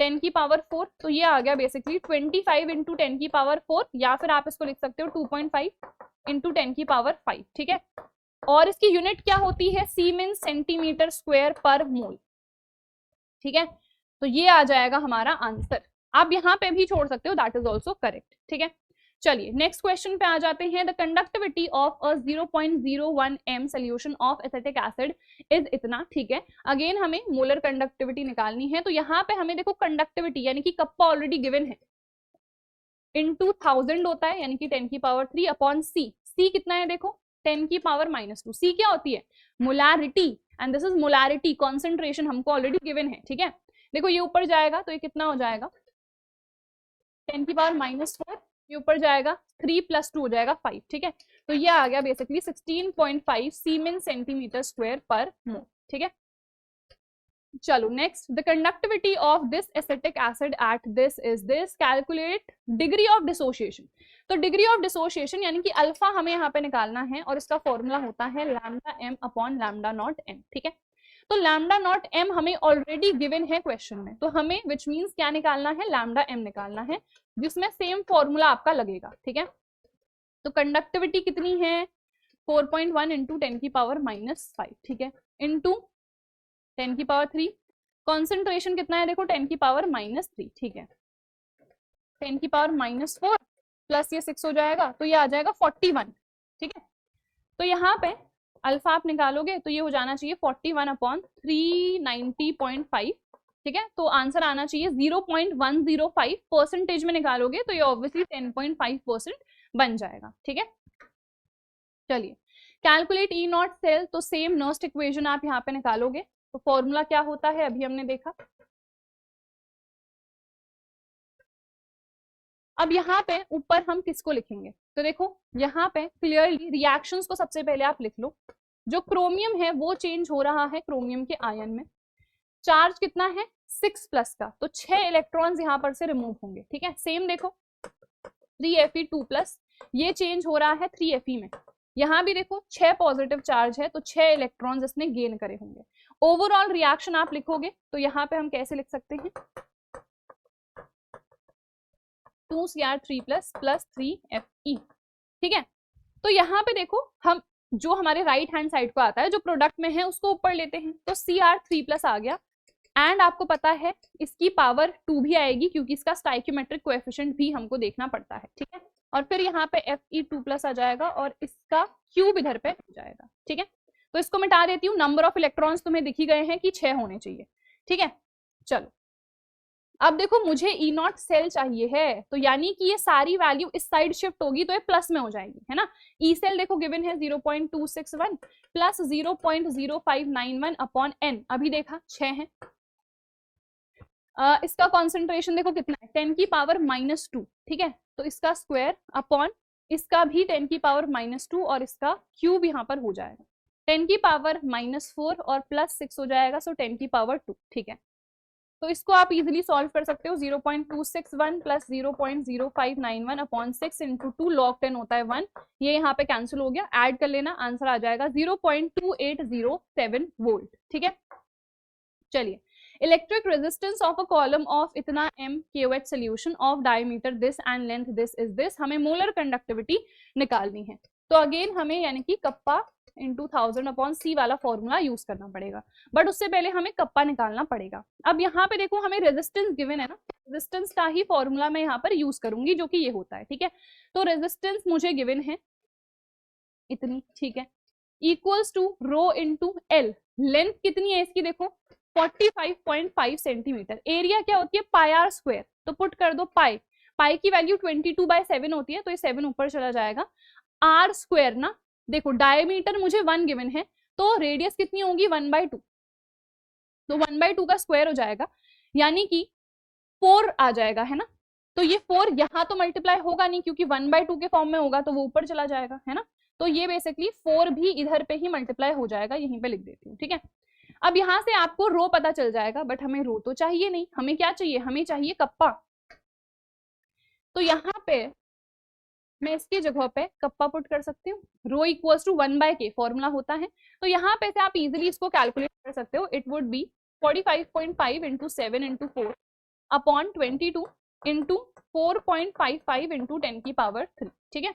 Speaker 1: 10 की पावर 4, तो ये आ गया बेसिकली 25 इंटू 10 की पावर 4, या फिर आप इसको लिख सकते हो 2.5 इंटू 10 की पावर 5, ठीक है। और इसकी यूनिट क्या होती है, सीमेंस सेंटीमीटर स्क्वायर पर मोल, ठीक है। तो ये आ जाएगा हमारा आंसर, आप यहाँ पे भी छोड़ सकते हो, दैट इज ऑल्सो करेक्ट, ठीक है। चलिए नेक्स्ट क्वेश्चन पे आ जाते हैं, the conductivity of a 0.01 m solution of acetic acid is इतना, ठीक है। अगेन हमें मोलर कंडक्टिविटी निकालनी है, तो यहाँ पे हमें देखो कंडक्टिविटी यानी कि कप्पा ऑलरेडी गिवन है, इनटू 1000 होता है यानी कि 10 की पावर 3 अपॉन C, C कितना है देखो 10 की पावर -2, C क्या होती है, molarity, and this is molarity, concentration हमको ऑलरेडी गिवन है, ठीक है। देखो ये ऊपर जाएगा तो ये कितना हो जाएगा 10 की पावर -4, ये ऊपर जाएगा 3 + 2 हो जाएगा 5, ठीक है। तो ये आ गया बेसिकली 16.5 सीमेंस सेंटीमीटर स्क्वायर पर मोल, ठीक है। चलो next, the conductivity of this acetic acid at this is this, calculate degree of dissociation. तो डिग्री ऑफ डिसोसिएशन यानी कि अल्फा हमें यहाँ पे निकालना है, और इसका फॉर्मूला होता है λm/λ0m, ठीक है। तो λ0m हमें ऑलरेडी गिवन है क्वेश्चन में, तो हमें विच मीन्स क्या निकालना है, λm निकालना है, जिसमें सेम फॉर्मूला आपका लगेगा, ठीक है। तो कंडक्टिविटी कितनी है 4.1 इंटू 10 की पावर -5, ठीक है, इंटू 10 की पावर 3, कॉन्सेंट्रेशन कितना है देखो 10 की पावर -3, ठीक है। 10⁻⁴ प्लस ये 6 हो जाएगा तो ये आ जाएगा 41। ठीक है, तो यहाँ पे अल्फा आप निकालोगे तो ये हो जाना चाहिए 41/390.5। ठीक है, तो आंसर आना चाहिए 0.105। परसेंटेज में निकालोगे तो ये ऑब्वियसली 10.5% बन जाएगा। ठीक है, चलिए कैलकुलेट ई नॉट सेल, तो सेम नर्स्ट इक्वेशन आप यहाँ पे निकालोगे तो फॉर्मूला क्या होता है अभी हमने देखा। अब यहाँ पे ऊपर हम किसको लिखेंगे, तो देखो यहाँ पे क्लियरली रिएक्शंस को सबसे पहले आप लिख लो। जो क्रोमियम है वो चेंज हो रहा है क्रोमियम के आयन में। चार्ज कितना है 6+ का, तो 6 इलेक्ट्रॉन्स यहाँ पर से रिमूव होंगे। ठीक है, सेम देखो 3Fe2+, ये चेंज हो रहा है 3Fe में। यहाँ भी देखो 6 पॉजिटिव चार्ज है तो 6 इलेक्ट्रॉन्स इसने गेन करे होंगे। ओवरऑल रिएक्शन आप लिखोगे तो यहाँ पे हम कैसे लिख सकते हैं, 2Cr3+ + 3Fe। ठीक है, तो यहाँ पे देखो हम जो हमारे राइट हैंड साइड को आता है जो प्रोडक्ट में है उसको ऊपर लेते हैं, तो Cr3+ आ गया। एंड आपको पता है इसकी पावर 2 भी आएगी क्योंकि इसका स्टाइक्योमेट्रिक कोएफिशिएंट भी हमको देखना पड़ता है। ठीक है, और फिर यहाँ पे Fe2+ आ जाएगा और इसका क्यूब इधर पे हो जाएगा। ठीक है, तो इसको मिटा देती हूँ। नंबर ऑफ इलेक्ट्रॉन्स तुम्हें दिखी गए हैं कि 6 होने चाहिए। ठीक है, चलो अब देखो मुझे ई नॉट सेल चाहिए है, तो यानी कि ये सारी वैल्यू इस साइड शिफ्ट होगी तो ये प्लस में हो जाएगी, है ना। ई सेल देखो गिवन है 0.261 प्लस 0.0591/n, अभी देखा 6 है। इसका कॉन्सेंट्रेशन देखो कितना है 10⁻⁻²। ठीक है, तो इसका स्क्वायर अपॉन इसका भी 10⁻⁻² और इसका क्यूब यहाँ पर हो जाएगा 10⁻⁻4 और प्लस 6 हो जाएगा, सो 10⁻²। ठीक है, तो इसको आप इजीली सॉल्व कर सकते हो। 0.261 प्लस 0.0591/6 × 2 log 10 होता है 1, ये यहाँ पे कैंसिल हो गया, ऐड कर लेना, आंसर आ जाएगा 0.2807 वोल्ट। ठीक है, चलिए electric resistance of a column of इतना m KOH solution of diameter this and length this is this, हमें मोलर कंडक्टिविटी निकालनी है। तो अगेन हमें यानी कि कप्पा × 1000/c वाला फॉर्मूला यूज करना पड़ेगा, बट उससे पहले हमें कप्पा निकालना पड़ेगा। अब यहाँ पे देखो हमें रेजिस्टेंस गिवन है ना, रेजिस्टेंस का ही फॉर्मूला मैं यहाँ पर यूज करूंगी जो कि ये होता है। ठीक है, तो रेजिस्टेंस मुझे गिवन है इतनी। ठीक है, equals to rho into L, length कितनी है इसकी देखो 45.5 सेंटीमीटर, एरिया क्या होती है πr², तो पुट कर दो पाई की वैल्यू 22/7 होती है, तो ये 7 ऊपर चला जाएगा। r² ना, देखो डायमीटर मुझे 1 गिवन है तो रेडियस कितनी होगी 1/2, तो 1/2 का स्क्वायर हो जाएगा यानी कि 4 आ जाएगा, है ना। तो ये 4 यहाँ तो मल्टीप्लाई होगा नहीं क्योंकि 1/2 के फॉर्म में होगा तो वो ऊपर चला जाएगा, है ना। तो ये बेसिकली 4 भी इधर पे ही मल्टीप्लाई हो जाएगा, यहीं पे लिख देती हूँ। ठीक है, अब यहाँ से आपको रो पता चल जाएगा, बट हमें रो तो चाहिए नहीं, हमें क्या चाहिए, हमें चाहिए कप्पा। तो यहाँ पे मैं इसकी जगह पे कप्पा पुट कर सकती हूँ, रो इक्वल्स टू 1/k फॉर्मूला होता है। तो यहाँ पे से आप इजीली इसको कैलकुलेट कर सकते हो, इट वुड बी 45.5 × 7 × 4 अपॉन 22 × 4.55 × 10⁻3। ठीक है,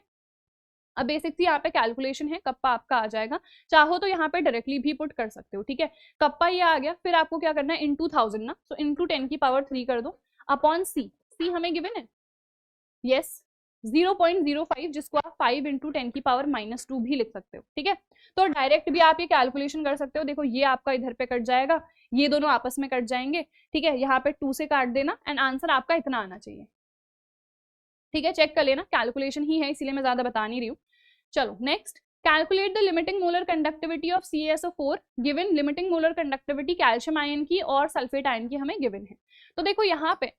Speaker 1: अब बेसिक सी यहाँ पे कैलकुलेशन है, कप्पा आपका आ जाएगा, चाहो तो यहाँ पे डायरेक्टली भी पुट कर सकते हो। ठीक है, कप्पा ये आ गया, फिर आपको क्या करना है इंटू 1000 ना, तो इंटू 10⁻3 कर दो अपॉन सी हमें गिवन है यस 0.05, जिसको आप 5 × 10⁻⁻2 भी लिख सकते हो। ठीक है, तो डायरेक्ट भी आप ये कैलकुलेशन कर सकते हो। देखो ये आपका इधर पे कट जाएगा, ये दोनों आपस में कट जाएंगे। ठीक है, यहाँ पे 2 से काट देना एंड आंसर आपका इतना आना चाहिए। ठीक है, चेक कर लेना, कैलकुलेशन ही है इसीलिए मैं ज्यादा बता नहीं रही हूँ। चलो next, calculate the limiting molar conductivity of CaSO4 given. Limiting molar conductivity calcium ion की और सल्फेट आयन की हमें गिवन है। तो देखो यहाँ पे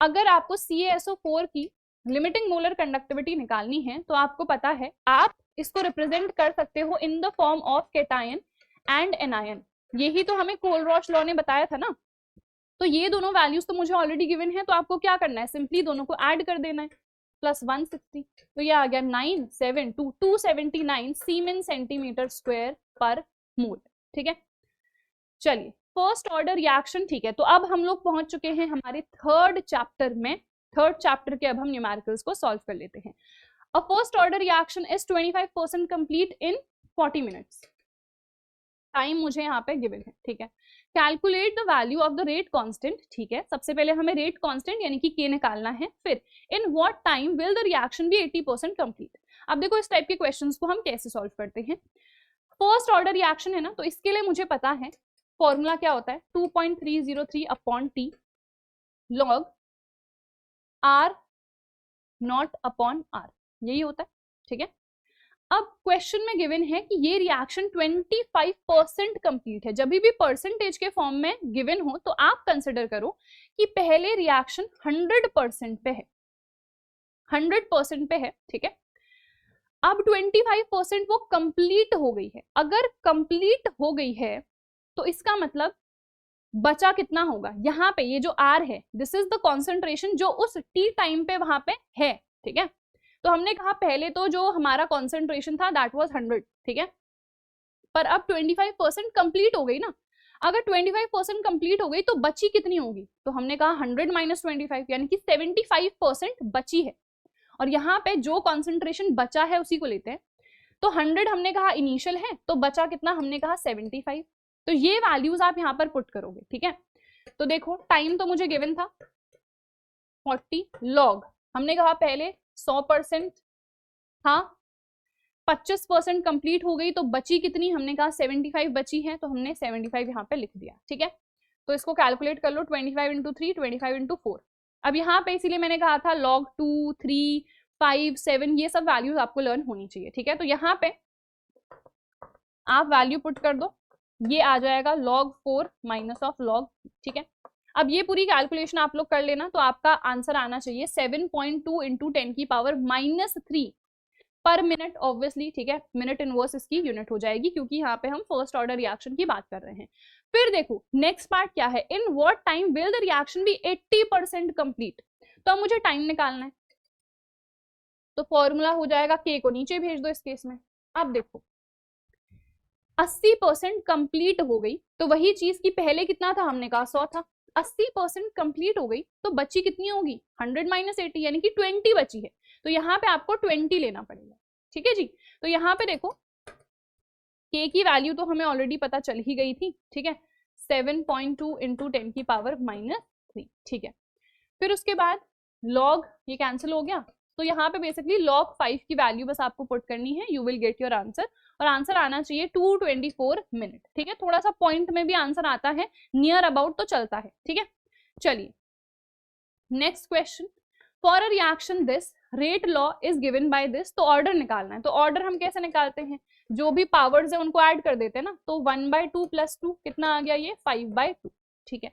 Speaker 1: अगर आपको CaSO4 की लिमिटिंग मोलर कंडक्टिविटी निकालनी है तो आपको पता है आप इसको रिप्रेजेंट कर सकते हो in the form of cation and anion, यही तो हमें कोलरॉच लॉ ने बताया था ना। तो ये दोनों वैल्यूज तो मुझे ऑलरेडी गिवन है, तो आपको क्या करना है, सिंपली दोनों को ऐड कर देना है, प्लस 160, तो ये आ गया 279 सीमेन सेंटीमीटर स्क्वायर पर मोल। ठीक है, चलिए फर्स्ट ऑर्डर रिएक्शन। ठीक है, तो अब हम लोग पहुंच चुके हैं हमारे थर्ड चैप्टर में। थर्ड चैप्टर के अब हम न्यूमेरिकल्स को सॉल्व कर लेते हैं। A first order reaction is 25% complete in 40 minutes, time मुझे यहाँ पे गिवन है। ठीक है, calculate the value of the rate constant, ठीक है, सबसे पहले हमें रेट कांस्टेंट यानी कि के निकालना है, फिर in what time will the reaction be 80% complete. अब देखो इस टाइप के क्वेश्चंस को हम कैसे सॉल्व करते हैं। फर्स्ट ऑर्डर रिएक्शन है ना, तो इसके लिए मुझे पता है फॉर्मूला क्या होता है, 2.303 upon t log r not upon r, यही होता है, ठीक है। अब क्वेश्चन में गिवन है कि ये रिएक्शन 25% कंप्लीट है। जब भी परसेंटेज के फॉर्म में गिवन हो तो आप कंसिडर करो कि पहले रिएक्शन 100% पे है, 100% पे है, ठीक है। अब 25% वो कंप्लीट हो गई है। अगर कंप्लीट हो गई है तो इसका मतलब बचा कितना होगा, यहाँ पे ये जो आर है दिस इज द कॉन्सेंट्रेशन जो उस टी टाइम पे वहां पे है, ठीक है। तो हमने कहा पहले तो जो हमारा कॉन्सेंट्रेशन था दैट वाज 100, ठीक है, पर अब 25% कंप्लीट हो गई ना। अगर 25% कंप्लीट हो गई तो बची कितनी होगी, तो हमने कहा 100 माइनस 25 यानी कि 75% बची है। और यहाँ पे जो कॉन्सेंट्रेशन बचा है उसी को लेते हैं, तो 100 हमने कहा इनिशियल है, तो बचा कितना, हमने कहा 75। तो ये वैल्यूज आप यहाँ पर पुट करोगे, ठीक है। तो देखो टाइम तो मुझे गिवन था 40 लॉग, हमने कहा पहले 100% हाँ, 25% कंप्लीट हो गई तो बची कितनी, हमने कहा 75 बची है, तो हमने 75 यहाँ पे लिख दिया, ठीक है। तो इसको कैलकुलेट कर लो, 25 इंटू 3, 25 इंटू 4। अब यहाँ पे इसीलिए मैंने कहा था log 2, 3, 5, 7 ये सब वैल्यूज आपको लर्न होनी चाहिए, ठीक है। तो यहाँ पे आप वैल्यू पुट कर दो, ये आ जाएगा log 4 माइनस ऑफ log, ठीक है। अब ये पूरी कैलकुलेशन आप लोग कर लेना, तो आपका आंसर आना चाहिए 7.2 इंटू 10 की पावर -3 पर मिनट, ऑब्वियसली, ठीक है। मिनट इनवर्स इसकी यूनिट हो जाएगी क्योंकि यहाँ पे हम फर्स्ट ऑर्डर रिएक्शन की बात कर रहे हैं। फिर देखो नेक्स्ट पार्ट क्या है, in what time will the reaction be 80% complete. तो अब मुझे टाइम निकालना है, तो फॉर्मूला हो जाएगा के को नीचे भेज दो इस केस में। अब देखो 80% कंप्लीट हो गई, तो वही चीज की पहले कितना था, हमने कहा 100 था, 80% कंप्लीट हो गई तो बची कितनी होगी, 100 माइनस 80 यानी कि 20 बची है। तो यहाँ पे आपको 20 लेना पड़ेगा, ठीक है जी। तो यहाँ पे देखो के की वैल्यू तो हमें ऑलरेडी पता चल ही गई थी, ठीक है, 7.2 इंटू 10 की पावर -3, ठीक है। फिर उसके बाद लॉग ये कैंसिल हो गया, तो यहाँ पे बेसिकली log 5 की वैल्यू बस आपको पुट करनी है, you will get your answer. और आंसर आना चाहिए 224 मिनट, ठीक है। थोड़ा सा पॉइंट में भी आंसर आता है, नियर अबाउट तो चलता है, ठीक है। चलिए next question, for a reaction this rate law is given by this. तो ऑर्डर निकालना है, तो ऑर्डर हम कैसे निकालते हैं, जो भी पावर्स है उनको ऐड कर देते हैं ना, तो 1/2 + 2 कितना आ गया, ये 5/2, ठीक है।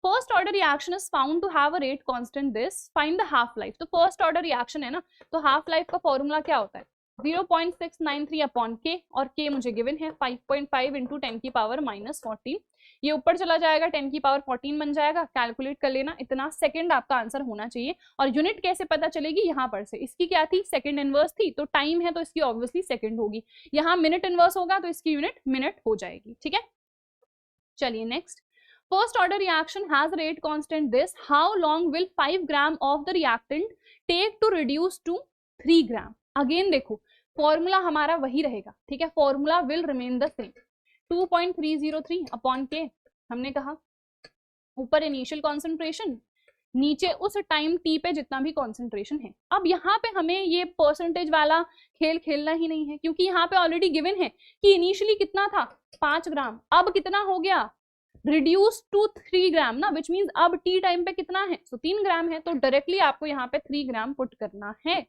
Speaker 1: First order reaction is found to have a rate constant this, find the half life. तो फर्स्ट ऑर्डर रिएक्शन है ना, तो हाफ लाइफ का फॉर्मूला क्या होता है, 0.693 अपॉन के, और के मुझे गिवन है 5.5 इंटू 10 की पावर -14। ये ऊपर चला जाएगा, 10 की पावर 14 बन जाएगा, कैलकुलेट कर लेना, इतना सेकंड आपका आंसर होना चाहिए। और यूनिट कैसे पता चलेगी, यहाँ पर से, इसकी क्या थी, सेकंड इनवर्स थी, तो टाइम है तो इसकी ऑब्वियसली सेकंड होगी, यहाँ मिनट इनवर्स होगा तो इसकी यूनिट मिनट हो जाएगी, ठीक है। चलिए next, first order reaction has rate constant this, how long will 5 gram of the reactant take to reduce to 3 gram। Again देखो फॉर्मूला हमारा वही रहेगा, ठीक है, formula will remain the same, 2.303 upon के, हमने कहा ऊपर इनिशियल कॉन्सेंट्रेशन, नीचे उस टाइम टी पे जितना भी कॉन्सेंट्रेशन है। अब यहाँ पे हमें ये परसेंटेज वाला खेल खेलना ही नहीं है, क्योंकि यहाँ पे ऑलरेडी गिवन है कि इनिशियली कितना था 5 ग्राम, अब कितना हो गया, रिड्यूस टू 3 ग्राम ना, विच मीन्स अब टी टाइम पे कितना है, तो 3 ग्राम है, तो डायरेक्टली आपको यहाँ पे 3 ग्राम पुट करना है,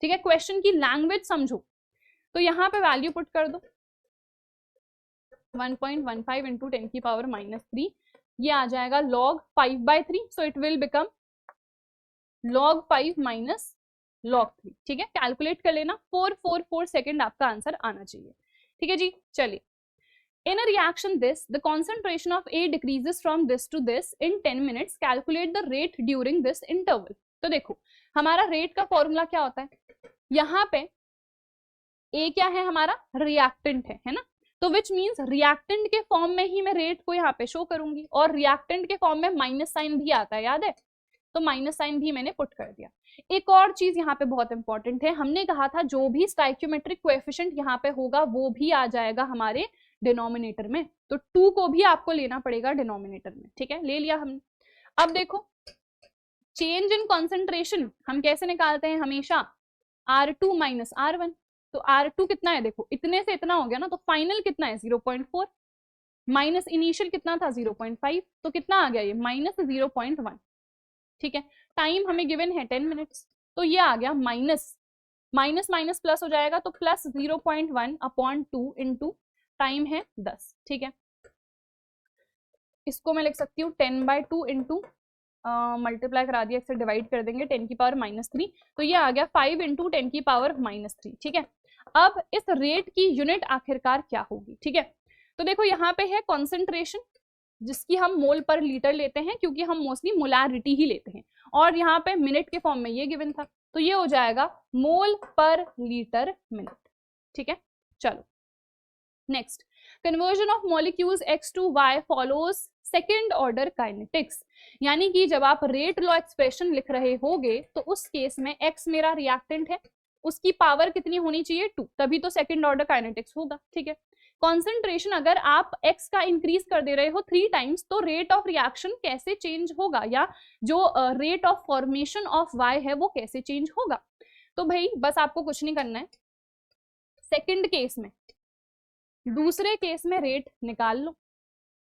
Speaker 1: ठीक है। क्वेश्चन की लैंग्वेज समझो, तो यहाँ पे वैल्यू पुट कर दो 1.15 इंटू 10 की पावर -3, ये आ जाएगा log 5/3, so it will become log 5 minus log 3, ठीक है। कैलकुलेट कर लेना, 444 सेकेंड आपका आंसर आना चाहिए, ठीक है जी। चलिए, in a reaction this the concentration of A decreases from this to this in 10 minutes, calculate the rate during this interval। तो देखो हमारा रेट का फॉर्मूला क्या होता है, यहाँ पे A क्या है, हमारा रिएक्टेंट है ना, तो विच मीन्स रिएक्टेंट के फॉर्म में ही मैं रेट को यहाँ पे शो करूंगी, और रिएक्टेंट के फॉर्म में माइनस साइन भी आता है, याद है, तो माइनस साइन भी मैंने पुट कर दिया। एक और चीज यहाँ पे बहुत इंपॉर्टेंट है, हमने कहा था जो भी स्टाइक्योमेट्रिक कोएफिशिएंट यहाँ पे होगा वो भी आ जाएगा हमारे डिनोमिनेटर में, तो 2 को भी आपको लेना पड़ेगा डिनोमिनेटर में, ठीक है, ले लिया हमने। अब देखो चेंज इन कॉन्सेंट्रेशन हम कैसे निकालते हैं हमेशा, R2 माइनस R1, तो R2 कितना है, देखो इतने से इतना हो गया ना, तो फाइनल कितना है 0.4 माइनस इनिशियल कितना था 0.5, तो कितना आ गया ये माइनस 0.1, ठीक है। टाइम हमें गिवन है 10 मिनट्स, तो ये आ गया माइनस माइनस माइनस प्लस हो जाएगा, तो प्लस 0.1 अपॉन 2 इंटू टाइम है 10, ठीक है। इसको मैं लिख सकती हूँ 10/2 इंटू मल्टीप्लाई करा दिया, इससे डिवाइड कर देंगे 10 की पावर -3, तो ये आ गया 5 इंटू 10 की पावर -3, ठीक है। अब इस रेट की यूनिट आखिरकार क्या होगी, ठीक है। तो देखो यहाँ पे है कॉन्सेंट्रेशन, जिसकी हम मोल पर लीटर लेते हैं, क्योंकि हम मोस्टली मोलारिटी ही लेते हैं, और यहाँ पे मिनट के फॉर्म में ये गिवन था, तो ये हो जाएगा मोल पर लीटर मिनट, ठीक है। चलो next, conversion of molecules X to Y follows second order kinetics, यानी कि जब आप रेट लॉ एक्सप्रेशन लिख रहे होगे तो उस केस में X मेरा रिएक्टेंट है, उसकी पावर कितनी होनी चाहिए 2, तभी तो सेकेंड ऑर्डर काइनेटिक्स होगा, ठीक है। कॉन्सेंट्रेशन अगर आप X का इंक्रीज कर दे रहे हो 3 टाइम्स, तो रेट ऑफ रिएक्शन कैसे चेंज होगा, या जो rate of formation of Y है वो कैसे चेंज होगा। तो भाई बस आपको कुछ नहीं करना है, सेकेंड केस में दूसरे केस में रेट निकाल लो,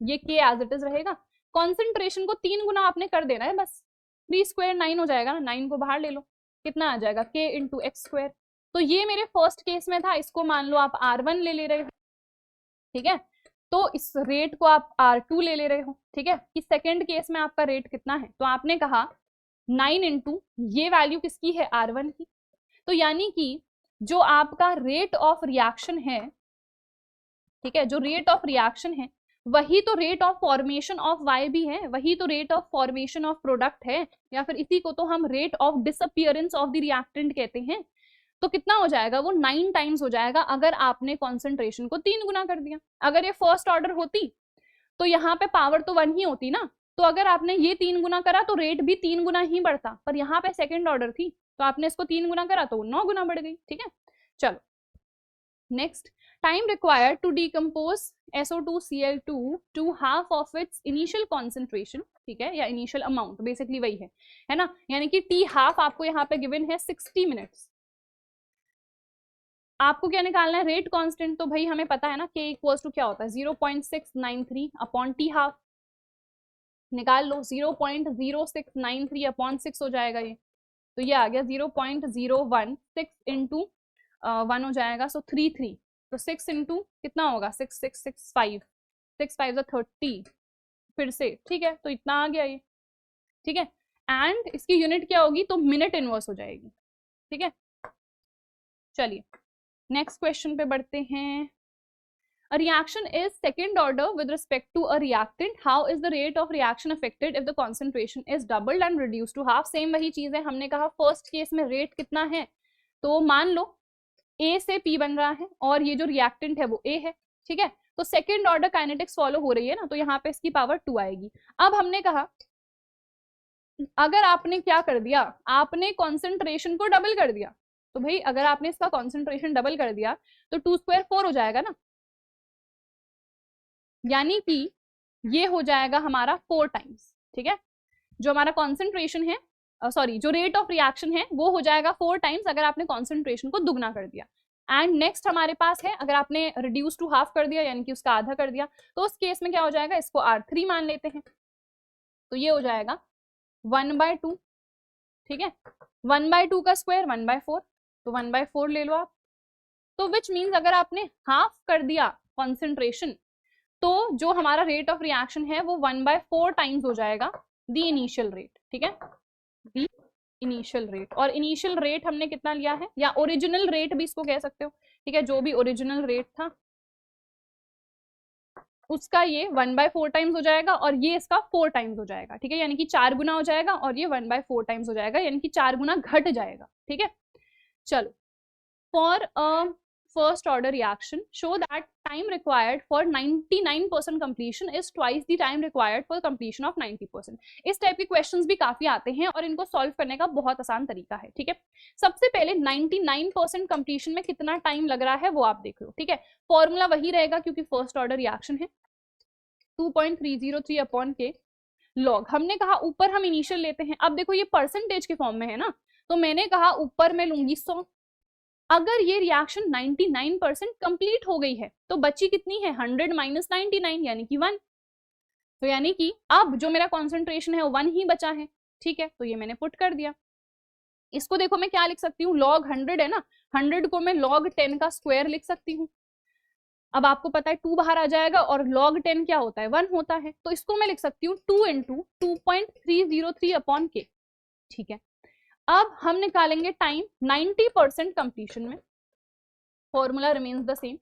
Speaker 1: ये K एज इट इज रहेगा, कॉन्सेंट्रेशन को 3 गुना आपने कर देना है बस, 3 स्क्वायर 9 हो जाएगा ना, 9 को बाहर ले लो, कितना आ जाएगा K इंटू एक्स स्क्वायर। तो ये मेरे फर्स्ट केस में था, इसको मान लो आप R1 ले रहे हो, ठीक है, तो इस रेट को आप R2 ले रहे हो, ठीक है, कि सेकेंड केस में आपका रेट कितना है, तो आपने कहा 9 इंटू ये वैल्यू किसकी है R1 की, तो यानी कि जो आपका रेट ऑफ रिएक्शन है, ठीक है, जो रेट ऑफ रिएक्शन है वही तो rate of formation of Y भी है, वही तो rate of formation of product है, या फिर इसी को तो हम rate of disappearance of the reactant कहते हैं। तो कितना हो जाएगा वो 9 टाइम्स हो जाएगा, अगर आपने कॉन्सेंट्रेशन को 3 गुना कर दिया। अगर ये फर्स्ट ऑर्डर होती तो यहाँ पे पावर तो 1 ही होती ना, तो अगर आपने ये 3 गुना करा तो रेट भी 3 गुना ही बढ़ता, पर यहाँ पे सेकेंड ऑर्डर थी तो आपने इसको 3 गुना करा तो 9 गुना बढ़ गई, ठीक है। चलो next, time required to decompose SO2Cl2 to half of its initial concentration, ठीक है, या इनिशियल अमाउंट, बेसिकली वही है ना, यानी कि T हाफ आपको यहाँ पे गिवन है 60 मिनट्स। आपको क्या निकालना है, रेट कांस्टेंट, तो भाई हमें पता है ना K इक्वल्स टू क्या होता है 0.693 अपॉन T हाफ, निकाल लो 0.0693 अपॉन 6 हो जाएगा ये, तो ये आ गया 0.016 इंटू 1 हो जाएगा, सो 33, तो 6 इंटू कितना होगा 6665, 6 5 30 फिर से, ठीक है, तो इतना आ गया ये, ठीक है। एंड इसकी यूनिट क्या होगी, तो मिनट इनवर्स हो जाएगी, ठीक है। चलिए नेक्स्ट क्वेश्चन पे बढ़ते हैं। A reaction is second order with respect to a reactant. How is the rate of reaction affected if the concentration is doubled and reduced to half? Same वही चीज है, हमने कहा फर्स्ट केस में rate कितना है, तो मान लो A से P बन रहा है और ये जो रिएक्टेंट है वो A है, ठीक है, तो सेकेंड ऑर्डर काइनेटिक्स फॉलो हो रही है ना, तो यहाँ पे इसकी पावर 2 आएगी। अब हमने कहा अगर आपने क्या कर दिया, आपने कॉन्सेंट्रेशन को डबल कर दिया, तो भाई अगर आपने इसका कॉन्सेंट्रेशन डबल कर दिया तो 2 स्क्वायर 4 हो जाएगा ना, यानी कि ये हो जाएगा हमारा 4 टाइम्स, ठीक है। जो हमारा कॉन्सेंट्रेशन है, सॉरी जो रेट ऑफ रिएक्शन है वो हो जाएगा 4 टाइम्स अगर आपने कॉन्सेंट्रेशन को दुगना कर दिया। एंड नेक्स्ट हमारे पास है अगर आपने रिड्यूस टू हाफ कर दिया, यानी कि उसका आधा कर दिया, तो उस केस में क्या हो जाएगा, इसको R3 मान लेते हैं, तो ये हो जाएगा 1/2, ठीक है, 1/2 का स्क्वायर 1/4, तो 1/4 ले लो आप, तो विच मीन्स अगर आपने हाफ कर दिया कॉन्सेंट्रेशन तो जो हमारा रेट ऑफ रिएक्शन है वो 1/4 टाइम्स हो जाएगा दी इनिशियल रेट, ठीक है, दी इनिशियल रेट। और इनिशियल रेट हमने कितना लिया है, या ओरिजिनल रेट भी इसको कह सकते हो, ठीक है, जो भी ओरिजिनल रेट था उसका ये 1/4 टाइम्स हो जाएगा और ये इसका 4 टाइम्स हो जाएगा, ठीक है, यानी कि 4 गुना हो जाएगा और ये 1/4 टाइम्स हो जाएगा, यानी कि 4 गुना घट जाएगा, ठीक है। चलो for first order reaction show that time required for 99% completion is twice the time required for completion of 90%. इस टाइप के क्वेश्चंस भी काफी आते हैं और इनको सॉल्व करने का बहुत आसान तरीका है, ठीक है। सबसे पहले 99% कंप्लीशन में कितना टाइम लग रहा है वो आप देख लो, ठीक है। फॉर्मूला वही रहेगा क्योंकि फर्स्ट ऑर्डर रिएक्शन है, 2.303 अपॉन के लॉग। हमने कहा ऊपर हम इनिशियल लेते हैं, अब देखो ये परसेंटेज के फॉर्म में है ना, तो मैंने कहा ऊपर मैं लूंगी 100। अगर ये रिएक्शन 99% कंप्लीट हो गई है तो बची कितनी है, 100 माइनस 99 यानी कि 1। तो यानी कि अब जो मेरा कॉन्सेंट्रेशन है वो 1 ही बचा है, ठीक है। तो ये मैंने पुट कर दिया। इसको देखो मैं क्या लिख सकती हूँ, लॉग 100 है ना, 100 को मैं log 10 का स्क्वायर लिख सकती हूँ। अब आपको पता है 2 बाहर आ जाएगा और log 10 क्या होता है, 1 होता है, तो इसको मैं लिख सकती हूँ 2 इंटू 2.303 अपॉन के, ठीक है। अब हम निकालेंगे टाइम 90% कंप्लीशन में, फॉर्मूला रिमेन्स द सेम।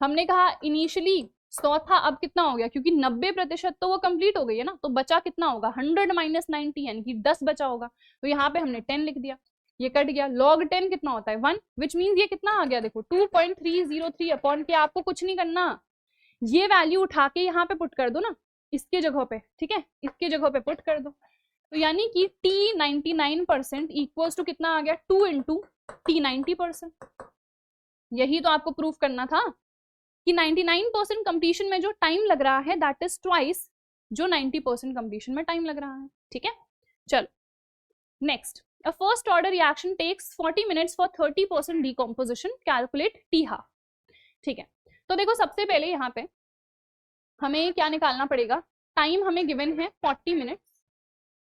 Speaker 1: हमने कहा इनिशियली 100 था, अब कितना हो गया, क्योंकि 90% तो वो कंप्लीट हो गई है ना, तो बचा कितना होगा, 100 माइनस 90 यानी कि 10 बचा होगा। तो यहाँ पे हमने 10 लिख दिया, ये कट गया। log 10 कितना होता है, 1, विच मीन्स ये कितना आ गया, देखो 2.303 अपॉन के। आपको कुछ नहीं करना, ये वैल्यू उठा के यहाँ पे पुट कर दो ना, इसके जगह पे, ठीक है, इसके जगह पे पुट कर दो। तो यानी कि t 99% इक्वल्स टू कितना आ गया, 2 इंटू t 90%। यही तो आपको प्रूफ करना था कि 99% कंप्लीशन में जो टाइम लग रहा है दैट इज ट्वाइस जो 90% कंप्लीशन में टाइम लग रहा है, ठीक है। चलो next, a first order reaction takes 40 minutes for 30% decomposition, calculate t half, ठीक है। तो देखो सबसे पहले यहाँ पे हमें क्या निकालना पड़ेगा, टाइम हमें गिवन है 40 मिनट,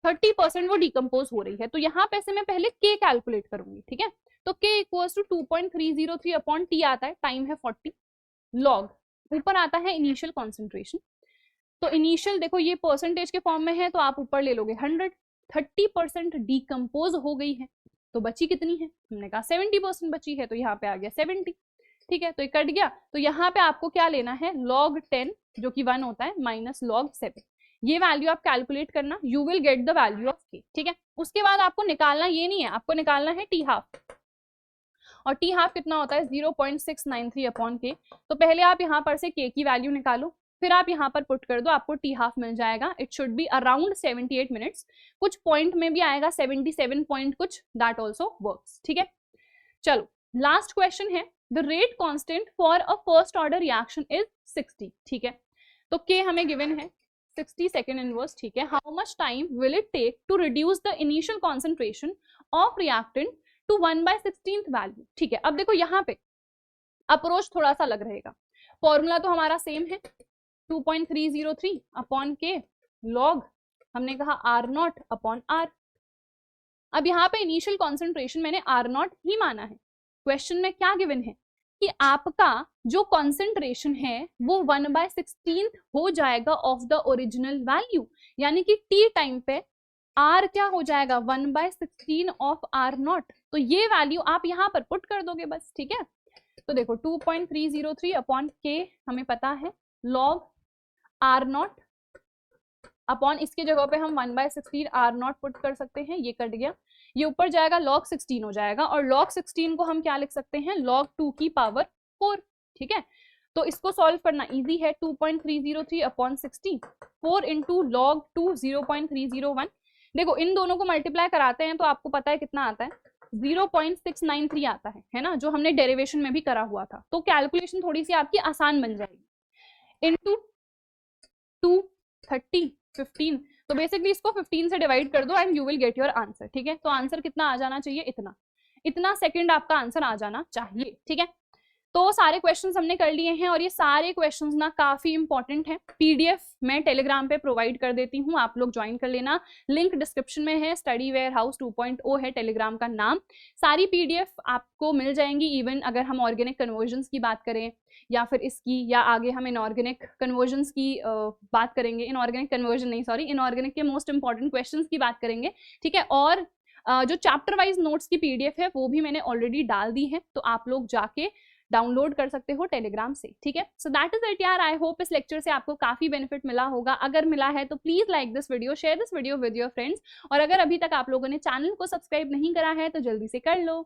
Speaker 1: 30% वो डिकम्पोज हो रही है, तो यहाँ पे से मैं पहले k कैलकुलेट करूंगी, ठीक है। तो k equals to 2.303 upon t आता है, टाइम है 40, लॉग ऊपर आता है इनिशियल कॉन्सेंट्रेशन। तो इनिशियल देखो ये परसेंटेज के फॉर्म में है, तो आप ऊपर ले लोगे 100, 30% डिकम्पोज हो गई है, तो बची कितनी है, हमने कहा 70% बची है, तो यहाँ पे आ गया 70, ठीक है। तो ये कट गया, तो यहाँ पे आपको क्या लेना है, log 10 जो कि 1 होता है माइनस log 7, ये वैल्यू आप कैलकुलेट करना, you will get the value of k, ठीक है। उसके बाद आपको निकालना ये नहीं है, आपको निकालना है t हाफ, और t हाफ कितना होता है 0.693 अपॉन के। तो पहले आप यहाँ पर से k की वैल्यू निकालो, फिर आप यहाँ पर पुट कर दो, आपको t हाफ मिल जाएगा। It should be around 78 minutes, कुछ पॉइंट में भी आएगा 77 पॉइंट कुछ, दैट ऑल्सो वर्क्स, ठीक है। चलो लास्ट क्वेश्चन है, the rate constant for a first order reaction is 60, ठीक है। तो k हमें गिवन है 60 सेकेंड इनवर्स, ठीक है। How much time will it take to reduce the initial concentration of reactant to 1/16 value, ठीक है। अब देखो यहाँ पे अप्रोच थोड़ा सा अलग रहेगा, फॉर्मूला तो हमारा सेम है 2.303 अपॉन के लॉग, हमने कहा R0 अपॉन R। अब यहाँ पे इनिशियल कॉन्सेंट्रेशन मैंने R0 ही माना है, क्वेश्चन में क्या गिवन है कि आपका जो कॉन्सेंट्रेशन है वो 1/16 हो जाएगा ऑफ द ओरिजिनल वैल्यू, यानी कि t टाइम पे R क्या हो जाएगा 1/16 ऑफ R0। तो ये वैल्यू आप यहाँ पर पुट कर दोगे बस, ठीक है। तो देखो 2.303 अपॉन के हमें पता है, log R0 अपॉन इसके जगह पे हम 1/16 R0 पुट कर सकते हैं, ये कट गया, ये ऊपर जाएगा log 16 हो जाएगा, और log 16 को हम क्या लिख सकते हैं, log 2 की पावर 4, ठीक है। तो इसको सॉल्व करना इजी है, 2.303 अपॉन 60, 4 इंटू log 2 0.301। देखो इन दोनों को मल्टीप्लाई कराते हैं तो आपको पता है कितना आता है, 0.693 आता है ना, जो हमने डेरिवेशन में भी करा हुआ था। तो कैलकुलेशन थोड़ी सी आपकी आसान बन जाएगी, इंटू 2 30 15, तो बेसिकली इसको 15 से डिवाइड कर दो and you will get your answer, ठीक है। तो आंसर कितना आ जाना चाहिए, इतना सेकंड आपका आंसर आ जाना चाहिए, ठीक है। तो सारे क्वेश्चंस हमने कर लिए हैं, और ये सारे क्वेश्चंस ना काफी इंपॉर्टेंट हैं। पीडीएफ मैं टेलीग्राम पे प्रोवाइड कर देती हूँ, आप लोग ज्वाइन कर लेना, लिंक डिस्क्रिप्शन में है, स्टडी वेयर हाउस 2.0 है टेलीग्राम का नाम। सारी पीडीएफ आपको मिल जाएंगी, इवन अगर हम ऑर्गेनिक कन्वर्जन्स की बात करें या फिर इसकी, या आगे हम इनऑर्गेनिक कन्वर्जन्स की बात करेंगे, इनऑर्गेनिक कन्वर्जन नहीं सॉरी, इनऑर्गेनिक के मोस्ट इंपॉर्टेंट क्वेश्चंस की बात करेंगे, ठीक है। और जो चैप्टर वाइज नोट्स की पीडीएफ है वो भी मैंने ऑलरेडी डाल दी है, तो आप लोग जाके डाउनलोड कर सकते हो टेलीग्राम से, ठीक है। सो दैट इज इट यार, आई होप इस लेक्चर से आपको काफी बेनिफिट मिला होगा। अगर मिला है तो please like this video, share this video with your friends, और अगर अभी तक आप लोगों ने चैनल को सब्सक्राइब नहीं करा है तो जल्दी से कर लो।